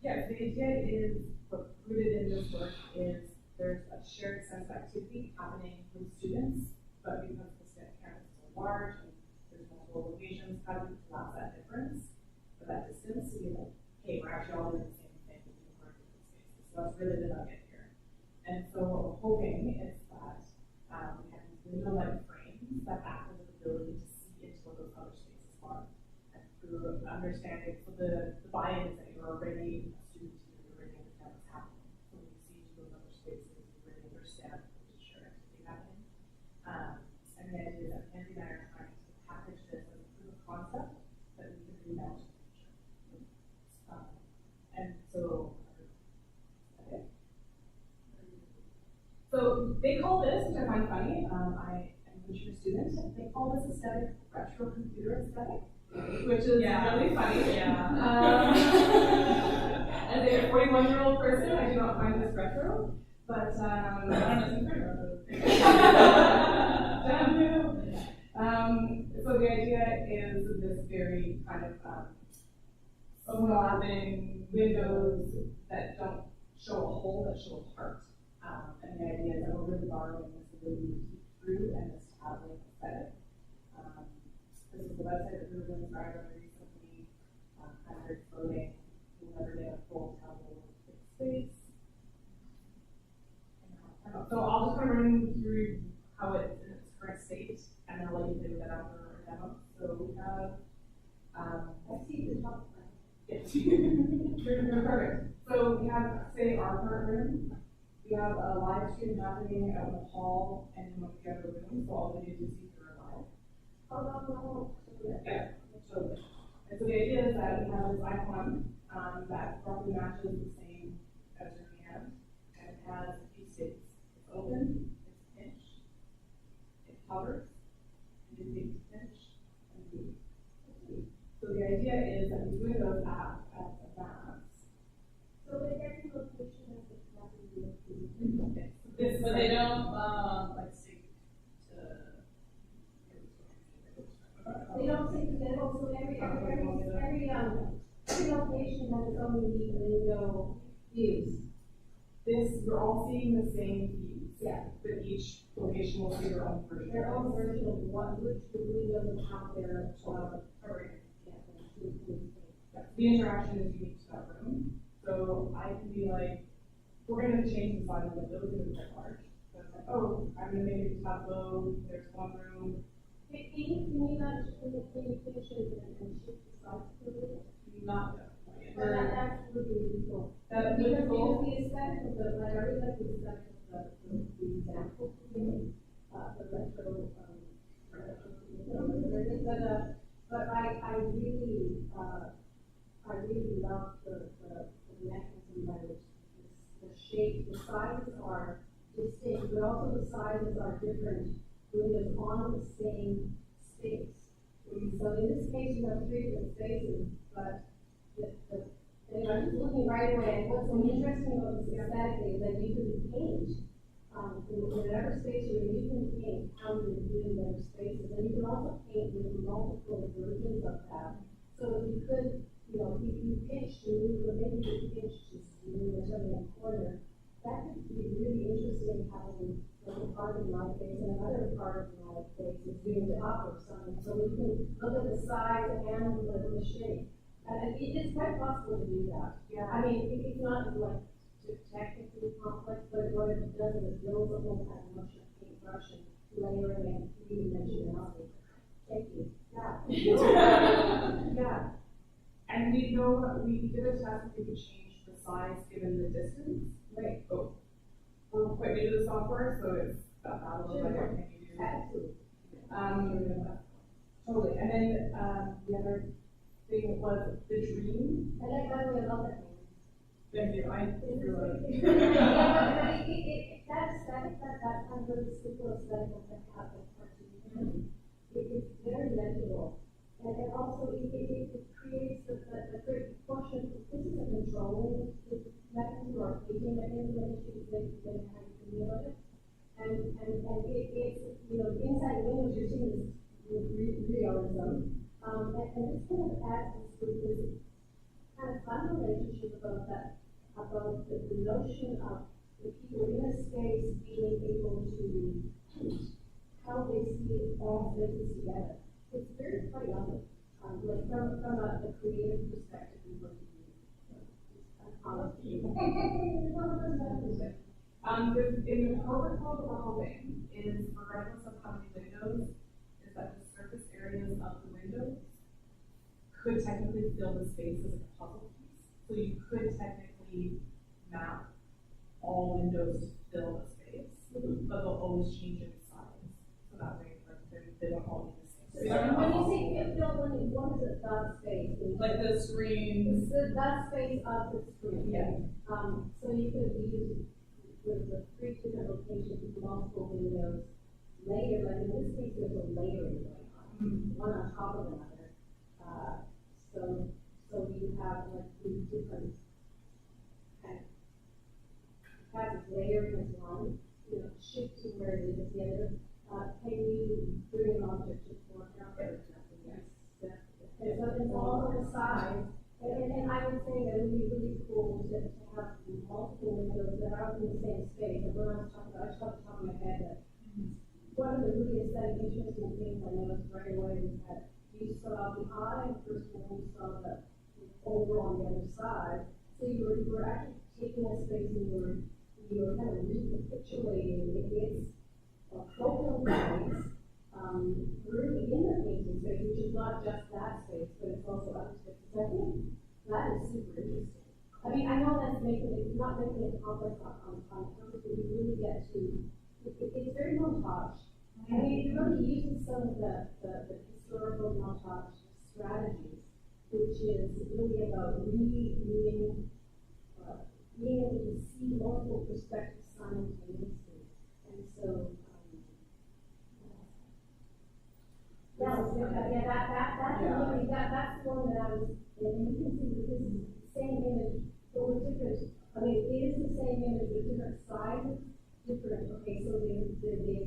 Yeah, the idea is what's rooted in this work is there's a shared sense of activity happening with students, but because the STEM campus is so large and there's multiple locations, how do we collapse that difference or that distance to be like, hey, we're actually all doing the same thing in different spaces. So that's really the nugget here. And so what we're hoping is that we have these window-like frames that act as an ability to see into what those other spaces are. And through understanding, so the buy-in is that you're already a student, you're already understand what's happening. So when you see into those other spaces, you really understand what the shared activity happening. And the idea is that Andy and I are trying to package this as a proof of concept that we can rebound to the future. And so, okay. So they call this, which I find funny, I am a mature student, they call this aesthetic retro computer aesthetic, which is really funny. Yeah. As a 41-year-old person, I do not find this retro, but I don't know if you've heard of it. So the idea is this very kind of overlapping windows that don't show a hole, that show a part. And the idea is that we're really borrowing this ability to keep through and this tablet aesthetic. This is the website that we were really inspired by recently, kind of floating. You'll never get a full tablet space. So I'll just kind of run through how it's in its current state, and then I'll let you play with that after our demo. So we have, I see the top one. Yes. Perfect. So we have, say, our current room. We have a live stream happening out in the hall and in one of the other rooms, so all the videos you see here are live. Yeah. So, and so the idea is that we have this icon that roughly matches the same as your hand, and it has a few states. It's open, it's pinched, it hovers, and it takes pinch and move. So the idea is that we do those at advance. So with every location has a property. This, but they don't like sync to. They don't think that also every only need window views. You're all seeing the same views. Yeah. But each location will see their own version. Their own version of which the windows and how they're, The interaction is unique to that room. So I can be like, we're gonna change the size of the windows because it's quite large. So it's like, oh, I'm gonna make it tableau, there's one room. Can you not, can you finish it and shift the size to it? Not that. But that would be useful. That Because would go. the aesthetic of the, like, I really like the aesthetic of the example, the retro, but I really love the mechanism by which the shape, the sizes are distinct, but also the sizes are different windows on the same space. So in this case, you have three different spaces, but and I'm just looking right away, and what's so interesting about this aesthetically is that you can paint, in whatever space you're in, you can paint how you're viewing those spaces, and you can also paint with multiple versions of that. So if you could, if you pitched to move, or maybe you pitched to move or something in the corner, that could be really interesting having like a part of my face and another part of my face is zoomed up or something, so we can look at the size and the shape. And it's quite possible to do that. Yeah. I mean, it's not like technically complex, but what it does is it builds a whole kind of motion of paintbrush and layering and three-dimensionality. Thank you. Yeah. Yeah. And we know that we did a test if we could change the size given the distance. Right. Oh, we're quite new to the software, so it's that battle of like, what can you do? Absolutely. Totally. And then the other thing was the dream. And I, by the way, I love that name. Thank you. I feel like That aesthetic, that kind of simple aesthetic of the cartoon, it's very legible. And also, it creates the great portion, this is a controlling mechanism or paging mechanism that you can how you can deal with it. And it's, inside the windows, you're seeing this realism. And this kind of adds this kind of fun relationship about the notion of the people in a space being able to how they see all spaces together. It's very quite lovely. Like from a creative perspective and point of view. In the protocol that we're hoping is regardless of how many windows, is that the surface areas of the windows could technically fill the space as a puzzle piece. So you could technically map all windows to fill the space, but they'll always change in size. So that way, they don't all be the same. So when you say fill, what is it, that space? Like the screens. That space of the screen. Yeah. So you could use with the three different locations with multiple windows, layered, like in this case, there's a layering going on, one on top of another. So you have like these different kind of, have this layering as one, shift to where it is the other. Can you bring an object to the foreground or nothing? Yes. And so it's all on the sides. And I would say that it would be really cool to have multiple windows that are in the same space. And when I was talking about, I just off the top of my head that one of the really aesthetic interesting things I noticed right away was that you saw the eye first one, you saw the over on the other side. So you were actually taking a space and you were kind of recapitulating its focal points really in the painting space, which is not just that space, but it's also other spaces. I think that is super interesting. I mean, I know that's not making it complex on purpose, but you really get to, it's very montage. I mean, it really uses some of the historical montage strategies, which is really about being able to see multiple perspectives simultaneously. And so, that's the one that I was, and you can see that this is the same image, but with different, I mean, it is the same image with different sizes, different, okay, so they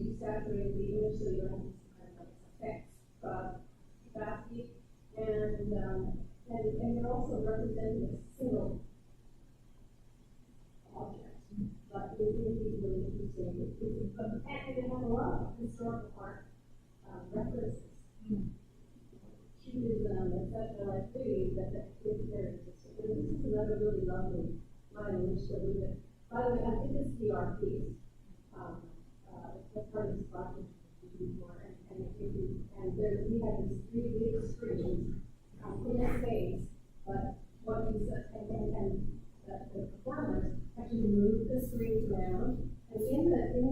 desaturated the image so you don't have this kind of like effects capacity, and they're also representing a single object, but it is really interesting. And they have a lot of historical art references. Cubism, et cetera, like really, that is very interesting. And this is another really lovely line in which to read it. By the way, I did this PR piece, as part of this project before, and there, we had these three big screens in a space, but what we said, and the performers actually moved the screens around, and in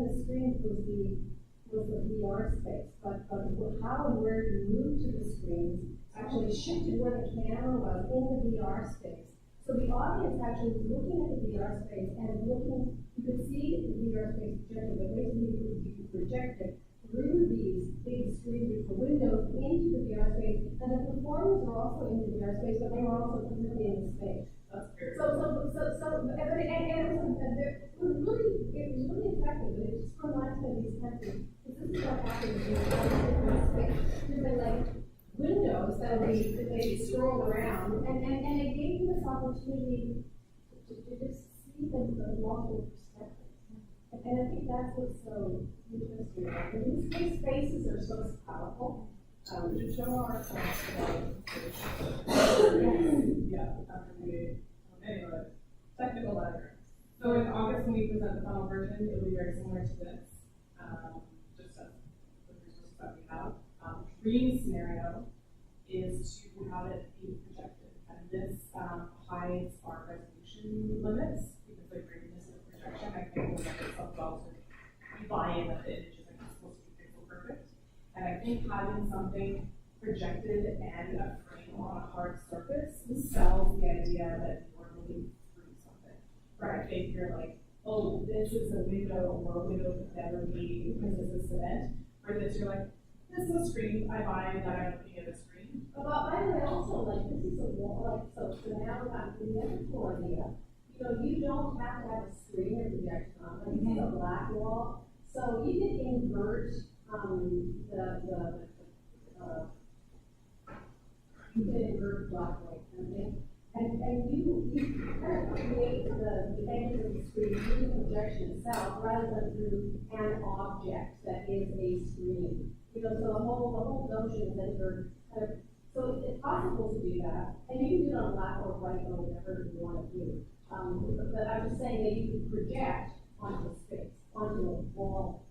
the screens was the VR space, but how and where you moved to the screens actually shifted where the camera was in the VR space. So the audience actually was looking at the VR space and looking, you could see the VR space projected, but basically you could project it through these big screens with the windows into the VR space, and the performers were also in the VR space, but they were also completely in the space. That's very But it was really effective, but it just reminds me of these countries. This is what happens in the space. There's like windows that they scroll around, and it gave you this opportunity to just see them from multiple perspectives. And I think that's what's so interesting. And these spaces are so powerful. To show our class yeah, after we, anyway, technical diagram. So in August, when we present the final version, it will be very similar to this, just as the resources that we have. Dream scenario is to have it be projected, and this hides our resolution limits because the greenness of projection, I think, will lend itself well to buy in that the image isn't supposed to be pixel perfect. And I think having something projected and a frame on a hard surface sells the idea that you're moving through something. Right? If you're like, oh, this is a window, or a window could never be because this is cement. Or this, you're like, this is a screen, I buy that I'm looking at a screen. But by the way, also, like, this is a wall, like, so now I'm the other core idea. You don't have to have a screen or projection on, like, it's a black wall. So you can invert you can invert black white something, and you kind of create the edges of the screen through the projection itself rather than through an object that is a screen. So the whole notion is that you're kind of, so it's possible to do that, and you can do it on black or white or whatever you want to do. But I'm just saying that you can project onto a space, onto a wall.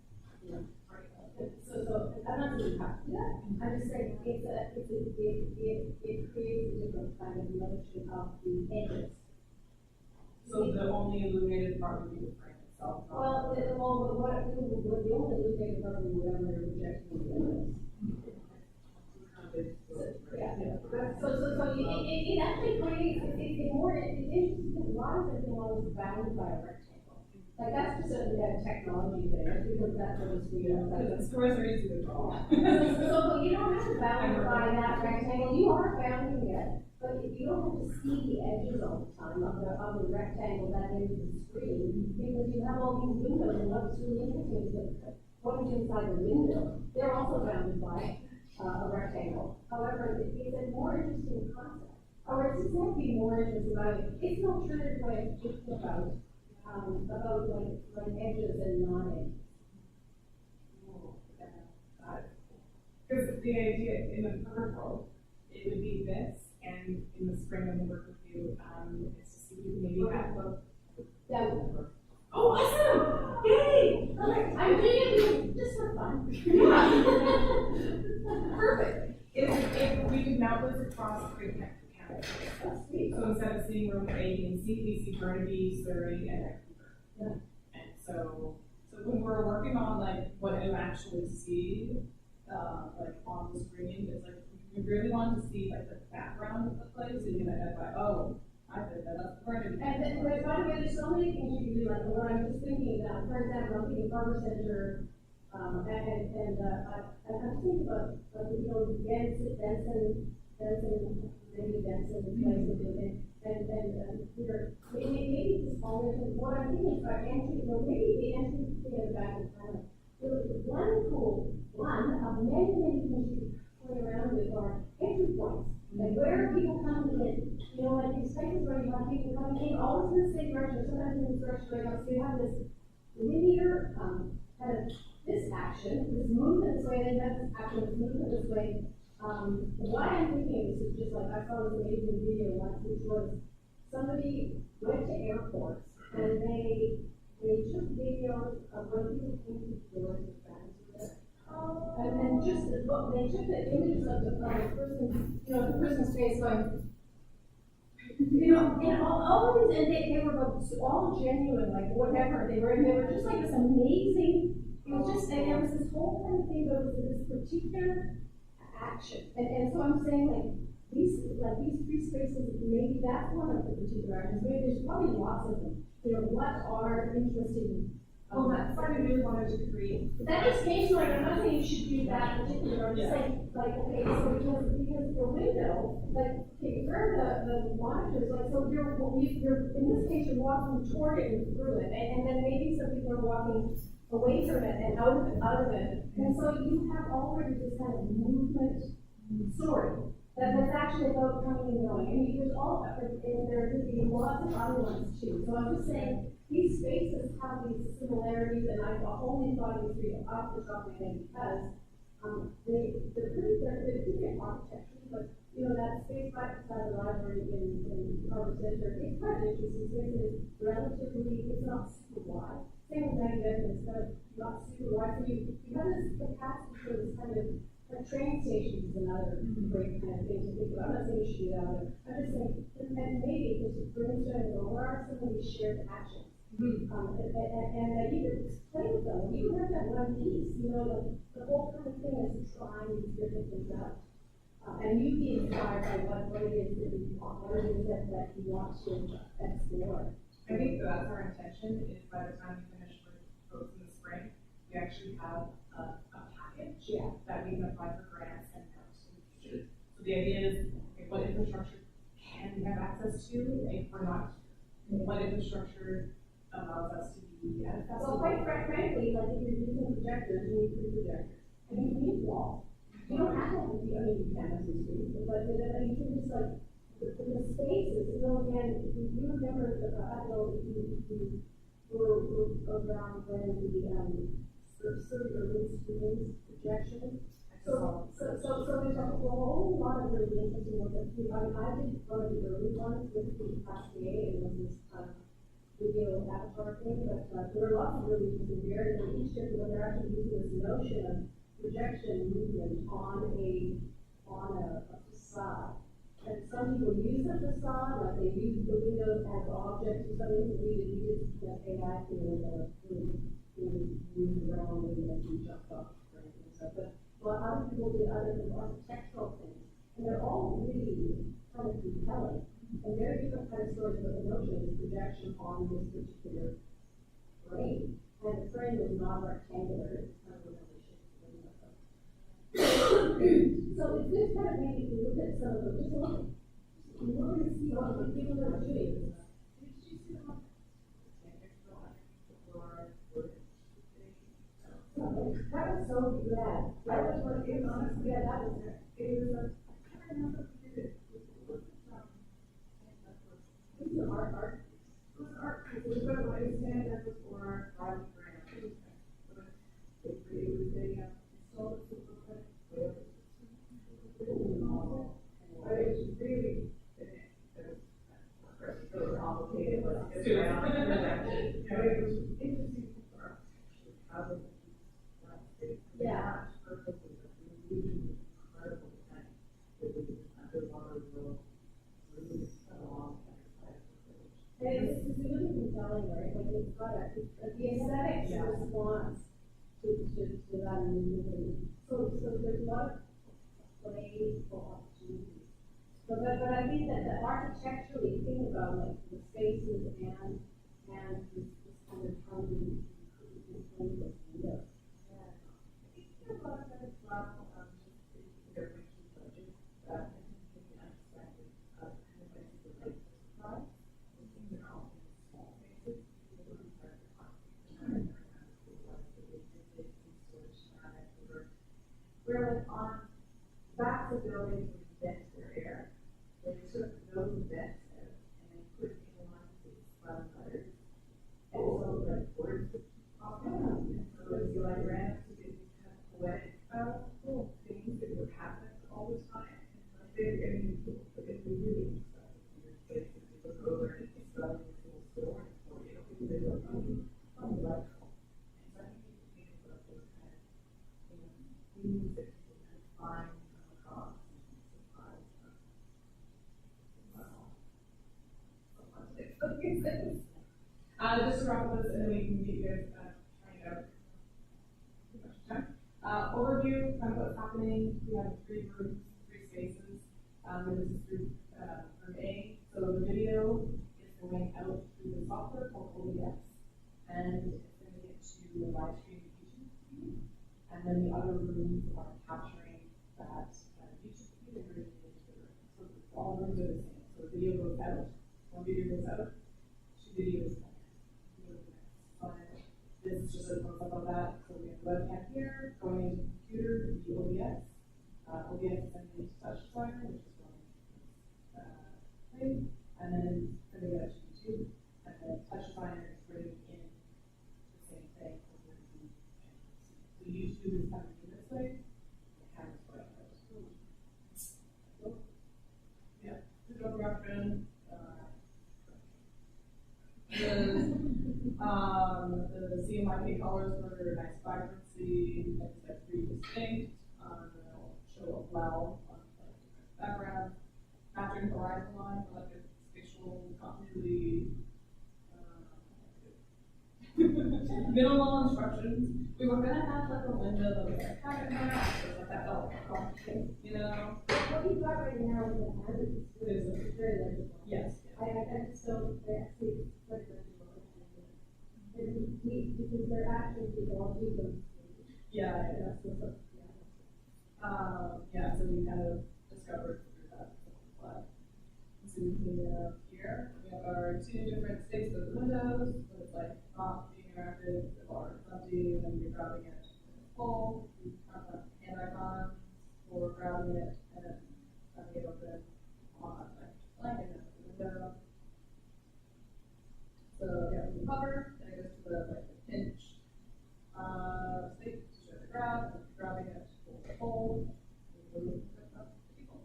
So I'm not saying you have to do that. I'm just saying it creates a different kind of notion of the edges. So the only illuminated part would be the frame itself. Well, the only illuminated part would be whatever you're projecting the image. Yeah. So it actually creates, it's more, it's interesting because a lot of everyone was bounded by a rectangle. Like, that's just a technology thing, because that's what it's real. Because scores are easy to draw. So you don't have to bound by that rectangle, you are bounding it, but you don't have to see the edges all the time of the rectangle that is the screen, because you have all these windows, and what's really interesting is that what is inside the window, they're also bounded by a rectangle. However, it's a more interesting concept, or it's just going to be more interesting about it. It's an alternative way of thinking about like edges and non-edges. Because the idea in the perfect world, it would be this, and in the spring when we work with you, is to see if maybe have That would work. Oh, awesome! Yay! Perfect. I'm doing it just for fun. Perfect. If we could now put this across three campus. So instead of seeing room A, B, and C, we see Burnaby, Surrey, and Vancouver. Yeah. And so when we're working on like what you actually see, like on the screen, it's like we really want to see like the background of the place, so you can identify, oh, I did that, that's Burnaby. And then, by the way, there's so many things you can do. Like what I'm just thinking about, for example, I'm thinking Farmer Center, I'm thinking about Benson, place of it, and maybe this all what I'm thinking about entry, maybe the entry thing at the back of the one of many things you can play around with are entry points. Like where are people coming in? spaces where you have people coming in always in the same direction, sometimes in this direction right now, so you have this linear, kind of this action, this movement this way, and then that's action, this movement this way. Why I'm thinking this is just like, I saw this amazing video once, which was somebody went to airports and they took videos of when people came to the doors with friends with it. And then just the book, they took the images of the person, the person's face going, and all of these, and they were all genuine, like whatever, they were just like this amazing, it was just, and there was this whole kind of thing, there was this particular action. And so I'm saying these three spaces, maybe that's one of the particular actions, maybe there's probably lots of them. What are interesting. Well, that's why we really wanted to create. That just came to I'm not saying you should do that particular, I'm just saying, okay, so because the window, okay, where are the monitors, so you're, in this case, you're walking toward it and through it, and then maybe some people are walking away from it and out of it. And so you have already this kind of movement story that's actually about coming and going. And there's all, and there could be lots of other ones too. So I'm just saying, these spaces have these similarities, and I've only thought of these three off the top of my head because they're pretty architecture, but that space right beside the library in Harvard Center, it's quite interesting. Space is relatively, it's not super wide. Same with Magnet, it's not super wide. So you have this capacity for this kind of, like train stations is another great kind of thing to think about. I'm not saying you should do that, but I'm just saying, and maybe just brainstorming, where are some of these shared actions? And you can play with them. You can have that one piece, the whole kind of thing is trying these different things out. And you be inspired by what it is that you want, what it is that you want to explore. I think that's our intention, is by the time we finish with folks in the spring, we actually have a package that we can apply for grants and helps in the future. So the idea is, okay, what infrastructure can we have access to if we're not? What infrastructure allows us to be at a festival? Well, quite frankly, if you're using projectors, you need 3 projectors. And you need walls. You don't have to have you can have some space, but you can just the spaces, again, you remember I don't know if you were around when the urban students projection. So there's a whole lot of really interesting ones. I did one of the early ones with the PASCA, and it was this video avatar thing, but there are lots of really interesting there, and each different one, they're actually using this notion of projection movement on a facade. And some people use the facade, like they use the windows as objects, or something we use AI to move around and jump off and stuff. But other people did other architectural things, and they're all really kind of compelling. And very different kind of stories, but the notion is projection on this particular frame. And the frame is not rectangular, it's kind of another shape. So it's good kind of maybe to look at some of them, just look and see what the people are doing. That was so bad. That was what it was honestly. Yeah, that was it. It was I can't remember who did it. This is art. It was art. It was about what I said that was for Bobby Grant. It was a soul but it was really complicated. It was interesting for architecture. Yeah. And it's really compelling, right? Like it's got the aesthetics response to that movement. So there's a lot of playful opportunities. But I think that architecturally, think about like the spaces and this kind of tiny windows. Where like on backs of buildings with vents for air, they took those vents Just to wrap up this, and then we can get you guys, trying out. Overview, kind of what's happening. We have 3 groups, 3 spaces. And this is group A. So the video is going out through the software called OBS, and it's going to get to the live stream teaching feed. And then the other rooms are capturing that YouTube feed and bringing it into the room. So all rooms are the same. So the video goes out, 1 video goes out, 2 videos come in. This is just a close-up of that. So we have the webcam here, going into the computer, the OBS. OBS is sending it to Touch Designer, which is running thing, and then sending it out to YouTube. And then Touch Designer is bringing in the same thing over the channels. So YouTube is coming in this way, the camera's going out. Yeah, digital production. The CMYK colors for nice vibrancy, it's like 3 distinct, it'll show up well on like different backgrounds. Matching horizon line for like a spatial continuity. Minimal instructions. We were gonna have like a window that was like kind of like that felt complicated, you know? What you've got right now is a hazard. It is. It's very legible. Yes. I just don't, they actually, like, because they're actually people on YouTube. Yeah, That's what's up. yeah, so we kind of discovered through that. But so we can here, we have our 2 different states of the windows, so it's like not being interactive, the bar is empty, and then you're grabbing it full, you have that hand icon, or grabbing it and then having it open on like blank and then the window. So yeah, we hover, and it goes to the like the pinch state to show the grab, and grabbing it, hold, and we go up to people.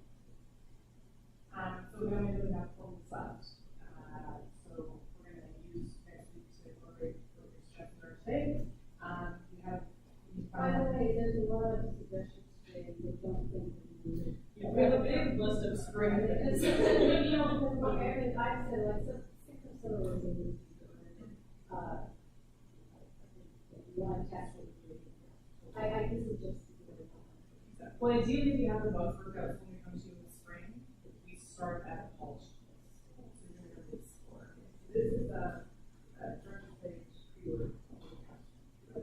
So we only really have 4 weeks left. So we're going to use next week to incorporate what we stressed today. We have. By the way, there's a lot of suggestions today that don't think that we need it. Yeah, we have a big list of spring things. You know, because like, I mean, I've said like 6 or 7 of those things. One test would be. I this is just. Well, ideally, we have the both workouts when we come to in the spring. We start at the polished list. So you're going to go score. This is a director page pre-work. I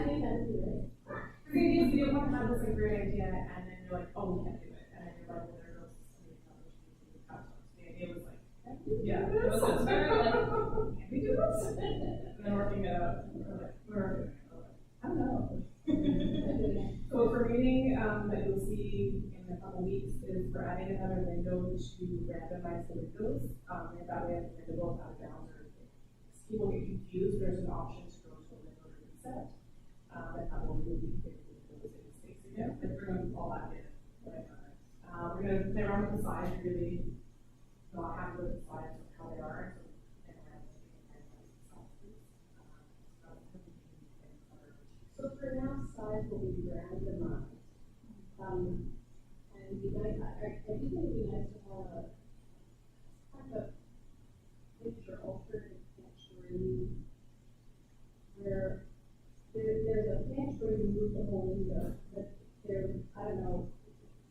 think that's good. The thing is, you don't want to have this like, great idea, and then you're like, oh, we can't do it. And then you're like, well, there goes somebody else who can do the idea was like, yeah, it was very like, can we do this? And then working it out, we're like, I don't know. So for meeting that you'll see in a couple weeks is we're adding another window to randomize the windows. And that way, the window goes out of bounds or people get confused. There's an option to go to a window to reset. And that will really fix the mistakes again. And we're going to all that in. Right? We're going to play around with the size, really not happy with the size of how they are. So for now, size will be randomized. And you guys, I think it would be nice to have a kind of picture alternative picture where there's a pinch where you move the whole window, but there, I don't know,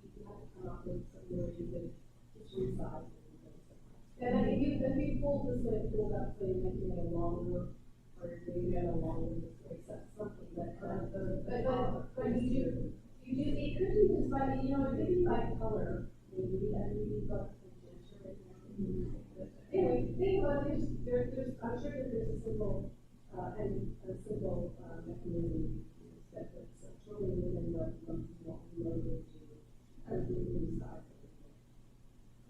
you have to come up with something where you can just resize it. And then if you pull this way, pull that way, making it a longer, or if you get a longer this way, that's something that kind of, but you do, it could be just by, you know, it could be by color, maybe, and you've got some gesture right now. Anyway, think about it, there's, I'm sure that there's a simple, mechanism that's totally within what we know to as we decide.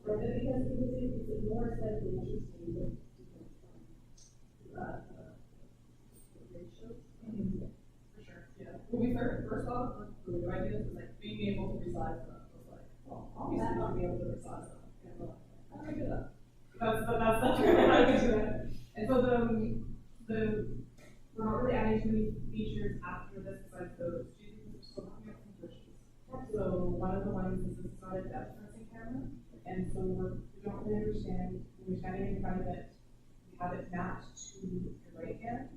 Right, because it's more aesthetically interesting than ratios. For sure, yeah. When we first off, the new ideas was like being able to resize them. I was like, well, obviously not being able to resize them. And we're like, how do I do that? That's how to do that. And so we're not really adding too many features after this besides those students are still having some glitches. So one of the ones is it's not a depth sensing camera. And so we don't really understand, when you're standing in front of it, you have it mapped to your right hand,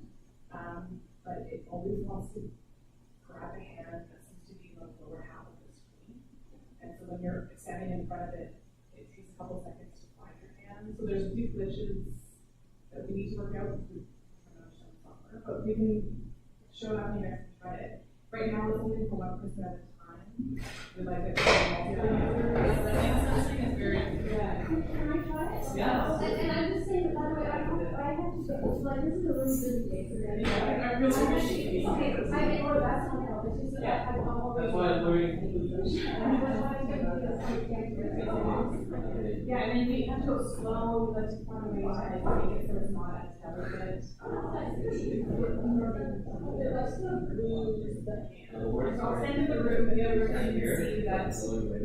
but it always wants to grab a hand that seems to be in the lower half of the screen. And so when you're standing in front of it, it takes a couple seconds to find your hand. So there's a few glitches that we need to work out with software, but we can show it on you guys and try it. Right now, it's only for one person at a time. We like it. Sensing is very good. Can I try it? Yeah. And I'm just saying, by the way, I have to say, it's like, this is a really busy day for me. I really appreciate it. I mean, well, that's not help, it's just that I'm always. That's why I'm learning. Yeah, and then you have to go slow, let's find a way to make it so it's not as delicate. So I'll send you the room, the other room, and you can see that,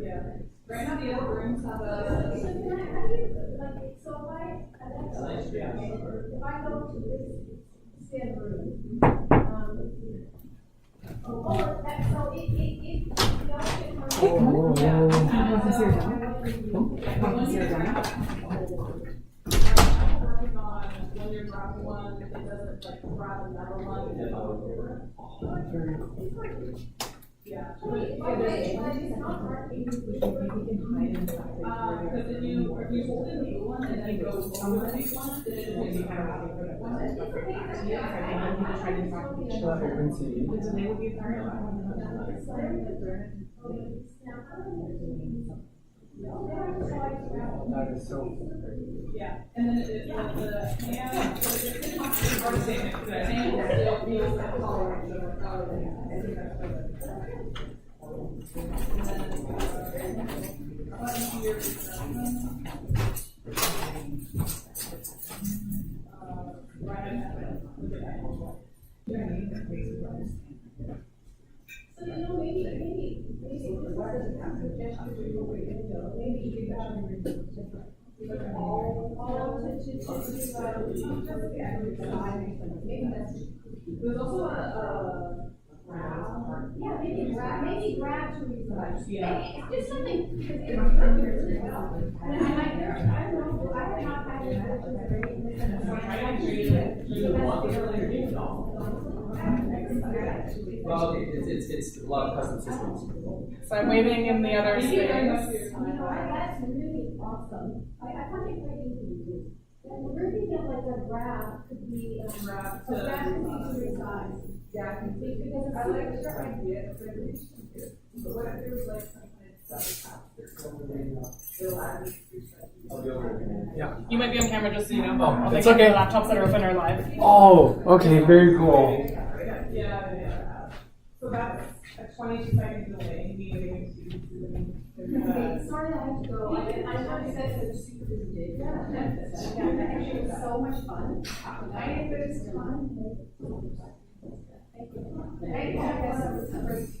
yeah. Right now, the other rooms have a. So can I, how do you, like, so if I go to this stand room, so it does get Working on when you're grabbing one, it doesn't like grab another one. Yeah. it's not working. Because if you hold in the blue one and then go over the big one, then it will be kind of yeah, and then the hand, it's hard to say it, because the hand still feels that tolerance of how it is. I think that's So, maybe this is a suggestion for your window, maybe you can all maybe that's. There's also a Yeah, maybe grab to resize. Yeah. Just something, because it's here as well. And I don't know, I have not had any questions or Well, it's a lot of custom systems. So I'm waving in the other space. That's really awesome. I find it quite easy to do. And we're thinking of like a graph could be, a graph could be to resize. Yeah, I can see, because I like your idea, because I really should do it. But what if there was like some kind of stuff it'll add these Yeah. You might be on camera, just so you know. Oh, That's okay. The laptops that are open are live. Oh, okay, very cool. Yeah. So that's a 22-second delay. Sorry that I have to go. I know you said it was super busy day. Actually, it was so much fun. I had a good time. Thank you. Thank you. It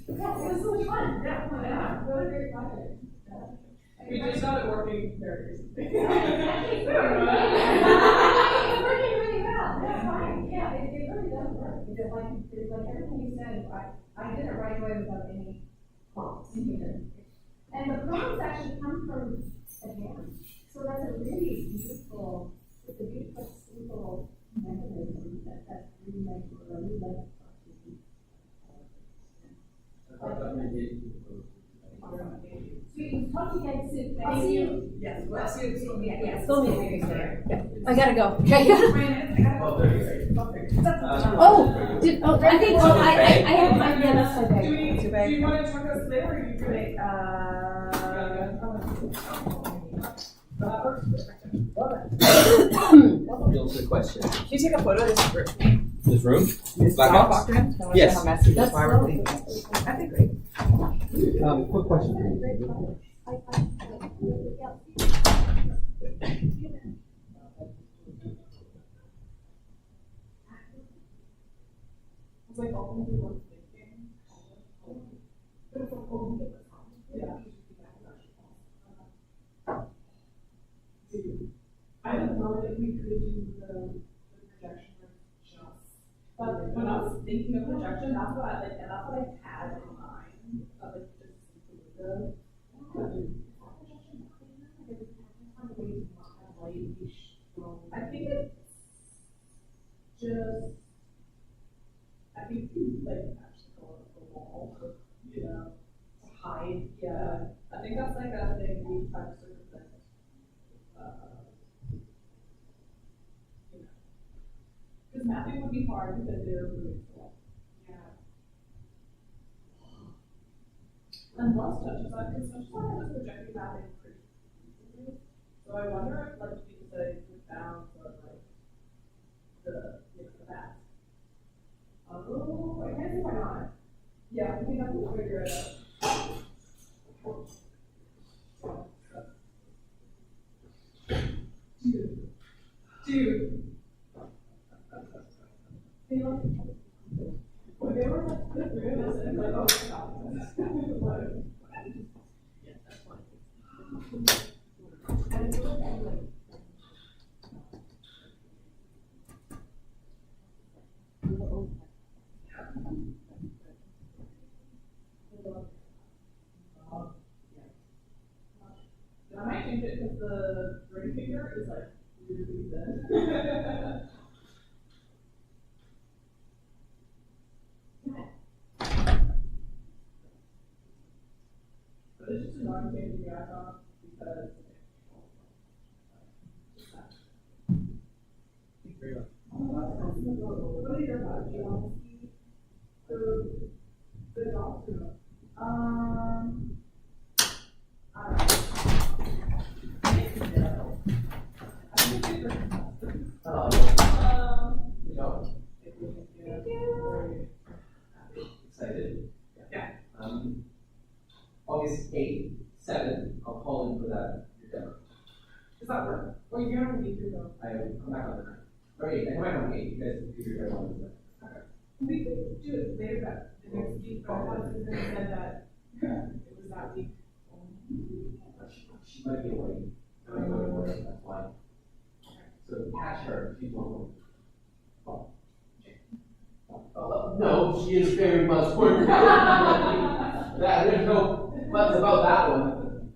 was so much fun. Yeah. Really great project. We just got it working very recently. It's working really well. That's fine. Yeah, it really does work. It's like everything you said, I did it right away without any prompts. And the prompts actually come from a hand. So that's a really beautiful, it's a beautiful, simple mechanism that's really meant for a new life. Sweet, talk to you guys soon. I'll see you. Yes, we'll see you. Yeah, still meeting there. I gotta go. Okay. Oh, I think, I have my, yeah, that's my Do bag. you want to talk us later, or you can Builds the question. Can you take a photo of this room? This room? This Black small box? box room? I wanna Yes. show how messy this That's marble lovely. is. That'd be great. Quick question for you. It's like all the work thinking. But it's a whole yeah. I don't know if we could do the projection just. But when I was thinking of projection, that's what I had in mind. Of like just the maybe try to circumvent, because mapping would be hard because they're moving slow. Yeah. Unless Touchstone, because Touchstone has projected mapping pretty easily. So I wonder if like we could say the bounds of like the bat. Oh, I can't see why not. Yeah, we can definitely figure it out. Dude. They like, when they were like, good through this, and like, oh, stop. Yeah, that's fine. And it's really bad, like, I might change it because the ring finger is like really thin. But it's just annoying changing the icon because. What are your thoughts? Do you want to see the dogs? Excited? Yeah. August 8th, 7th, I'll call in for that demo. Does that work? Or you're not gonna be through though? I will come back on the 9th. Or 8th, I come back on the 8th, you guys figure it out on the 9th. Okay. We could do it later that, the next week, but I wanted to said that it was that week. She might be away. I might go to work, that's why. So catch her, she's on. No, she is very much working. There's no buts about that one.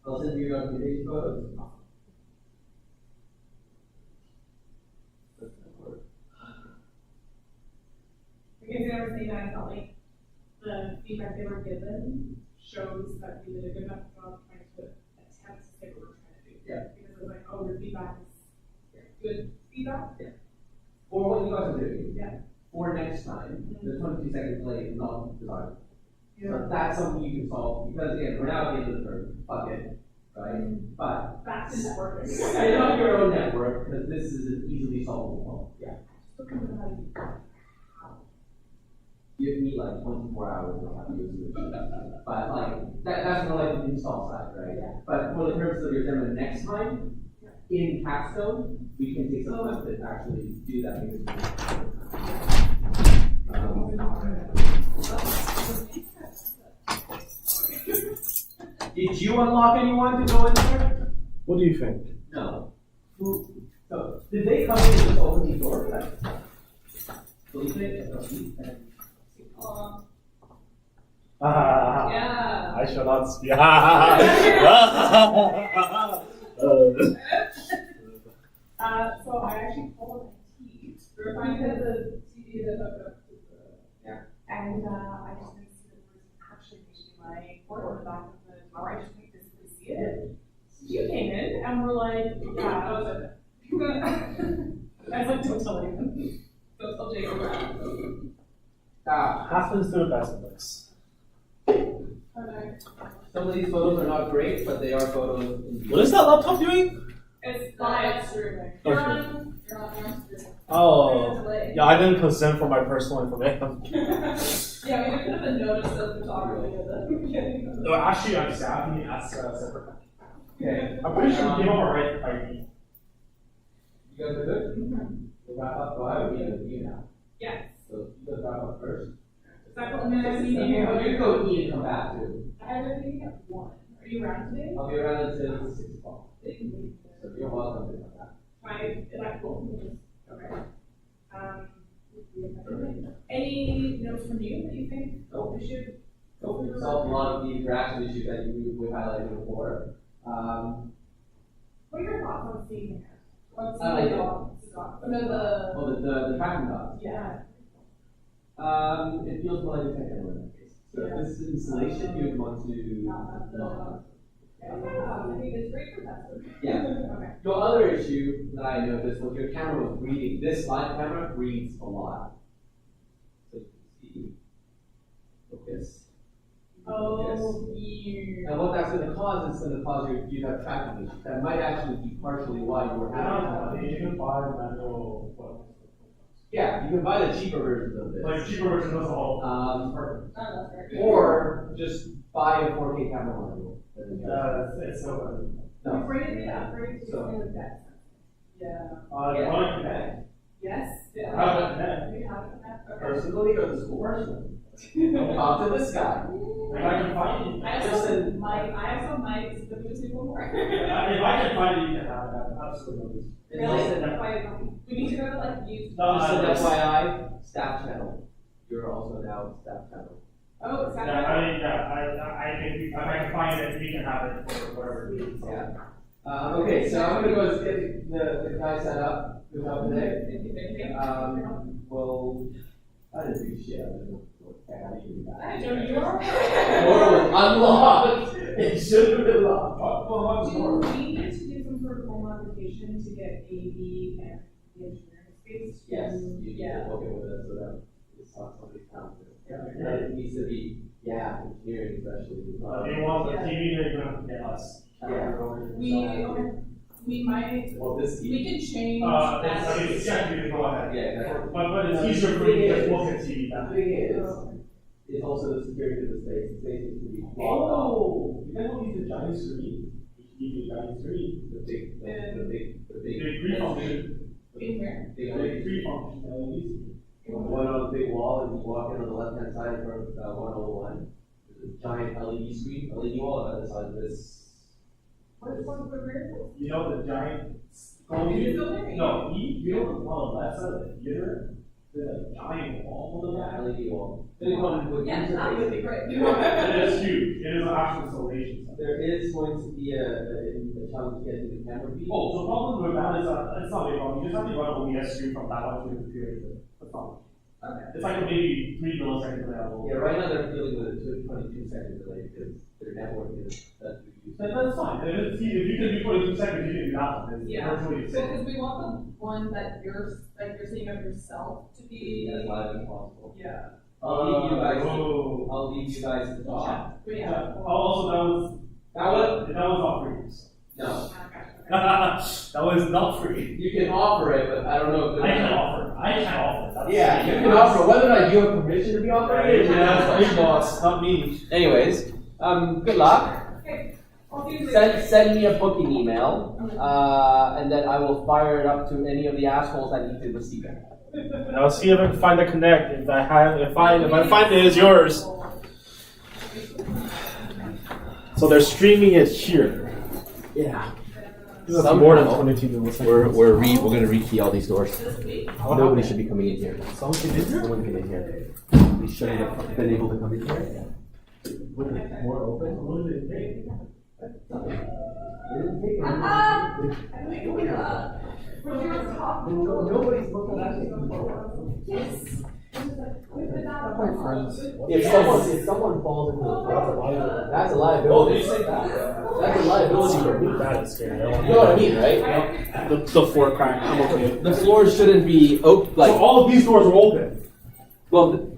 I'll send you documentation photos. Because they were saying that I felt like the feedback they were given shows that we did a good enough job trying to attempt to say what we're trying to do. Yeah. Because it was like, oh, your feedback is good feedback. Yeah. For what you guys are doing. Yeah. For next time, the 22-second delay is not desirable. So that's something you can solve, because again, we're now at the end of the term, fuck it, right? But Back to networking. set up your own network, because this is an easily solvable problem. Yeah. Still kind of how you Give me like 24 hours to have you do it. But like, that's more like the install side, right? Yeah. But for the purpose of your demo next time, in Capstone, we can take some time to actually do that. Did you unlock anyone to go in there? What do you think? No. So, did they come in and just open the door? Felipe? Yeah. I shall not speak. So I actually called my team. We were trying to get the TV that hooked up to the. Yeah. And I just didn't see the person actually reaching my port on the back of the tower. I just didn't physically see it. So you came in and we're like, yeah, that was it. I was like, don't tell anyone. Don't tell Jacob. Happens to the best of us. Okay. Some of these photos are not great, but they are photos. What is that laptop doing? It's live streaming. You're on streaming. Oh, yeah, I didn't consent for my personal information. Yeah, we didn't put a notice of photography at the beginning. No, actually, I'm savvy as separate. Okay. I'm pretty sure we gave him a right ID. You guys are good? We'll wrap up. Well, I would be with you now. Yes. So you guys wrap up first. Second minute You meeting. can go eat and come back too. I have a meeting at 1. Are you around today? I'll be around until 6 o'clock. They can leave. So you're welcome to come back. Is that cool? Okay. Any notes from you that you think we should go through? Solve a lot of the interaction issues that we highlighted before. What are your thoughts on seeing here? On I like seeing it. the dog? Oh, the tracking dots. Yeah. It feels more like a second one in that case. So this is installation, you would want to. I think it's great for that. Yeah. Okay. Your other issue that I noticed was your camera was reading. This live camera reads a lot. So you can see. Focus. Oh, yeah. And what that's going to cause is going to cause you to have tracking issues. That might actually be partially why you were having. You can buy manual photos. Yeah, you can buy the cheaper versions of this. Like cheaper version does all. Perfect. Oh, that's great. Or just buy a 4K camera module. It's so good. No. We've rated it upgrade to So- with that. Yeah. The product connect. Yes. How about that? We have that. Okay. Personally or the school? Personally. Talk to this guy. If I can find it. I have some mics, but we just need one more. If I can find it, you can have that. Absolutely. And Really? listen, We need to go to like use. No, just an that's- FYI, staff channel. You're also now staff channel. Oh, is that Yeah, I mean, yeah, I think if I can find it, we can have it for whatever it is. Yeah. Okay, so I'm gonna go get the guy set up. Good job today. Well, I didn't do shit. I didn't know what the heck I needed that. I don't know. The door was unlocked. It should have been locked. Do we need to do some sort of home modification to get AV and the engineering space? Yes, you need Yeah. to look at with it so that it's not somebody's counter. And it needs to be, engineering especially. If you want the TV, you're gonna have to get us. We might, Well, this. we can change I that. mean, it's you to go ahead. Yeah, exactly. But it's easier for you to just look at TV. The thing is also the security of the space. The space needs to be blocked off. Oh, you guys don't use the giant screen. You use the giant screen. The big. The free function. In here. Big The free function LEDs. one on the big wall, and you walk in on the left-hand side from 101. There's a giant LED screen, LED wall on the other side of this. What is one of the rear? You know the giant. Is it still there? No, you know on the left side of the theater, there's a giant wall on the back. LED wall. Then you come with Yeah, that would be great. It is huge. It is an actual installation. There is going to be a challenge to get to the camera feed. Oh, the problem with that is it's not a big problem. You just have to run OBS stream from that one to the computer. That's all. Okay. It's like a maybe 3 milliseconds available. Yeah, right now they're dealing with a 22-second delay because their network is that we use. That's fine. If you can do 22 seconds, you can do that one. It's Yeah. virtually the So, same. because we want the one that you're seeing of yourself to be. As live as possible. Yeah. I'll leave you guys. Oh. I'll leave you guys to talk. But Yeah. yeah. Also, that was not free. No, That was not free. you can offer it, but I don't know if. I can offer. That's Yeah, you can offer whether or not you have permission to be offering it. Yeah, you boss, not me. Anyways, good luck. Okay. I'll see you later. Send me a booking email, and then I will fire it up to any of the assholes that need to receive it. And I'll see if I can find the connect. If I find it, it's yours. So they're streaming it here. Yeah. That's more than 22 milliseconds. We're gonna rekey all these doors. Nobody should be coming in here. Someone came in here? Someone came in here. We shouldn't have been able to come in here. With the door open. Nobody's looking at it. Yes. If someone falls into the floor, that's a liability. That's a liability for me. That is scary. You know what I mean, right? The floor crack. I'm okay. The floors shouldn't be open. Like, So all of these doors are open. well,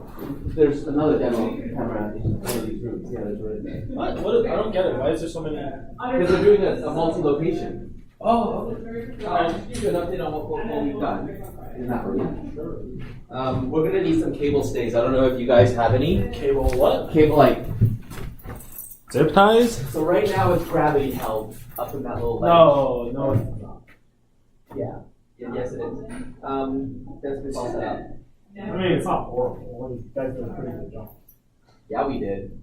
there's another demo camera in one of these rooms. Yeah, there's one in there. What? I don't get it. Why is there so many? Because they're doing a multi-location. Oh, I'll just give you an update on what we've done in that room. We're gonna need some cable stays. I don't know if you guys have any. Cable what? Cable, like, Zip ties? so right now it's gravity held up in that little ledge. No, it's not. Yeah. Yes, it is. That's been all set up. I mean, it's not horrible. You guys did a pretty good job. Yeah, we did.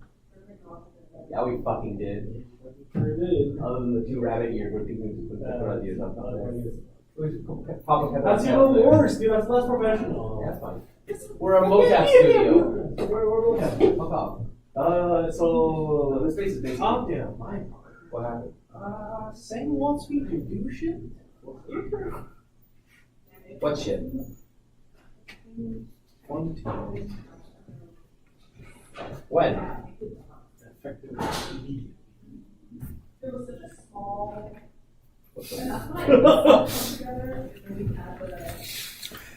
Yeah, we fucking did. Sure did. Other than the two rabbit ears, we're thinking to put the ideas up there. Pop a That's even worse, dude. That's less professional. Yeah, that's fine. We're a mocap studio. We're mocap. Fuck off. So This space is big. yeah. What happened? Sam wants me to do shit. What shit? 1, 2. When? It was such a small, and that's when I put together, and we had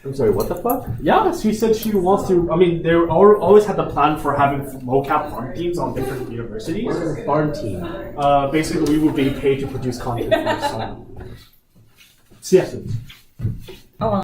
I'm sorry, what the fuck? Yeah, she said she wants to. I mean, they always had the plan for having mocap farm teams on different universities. What is a farm team? Basically, we would be paid to produce content for some CSs.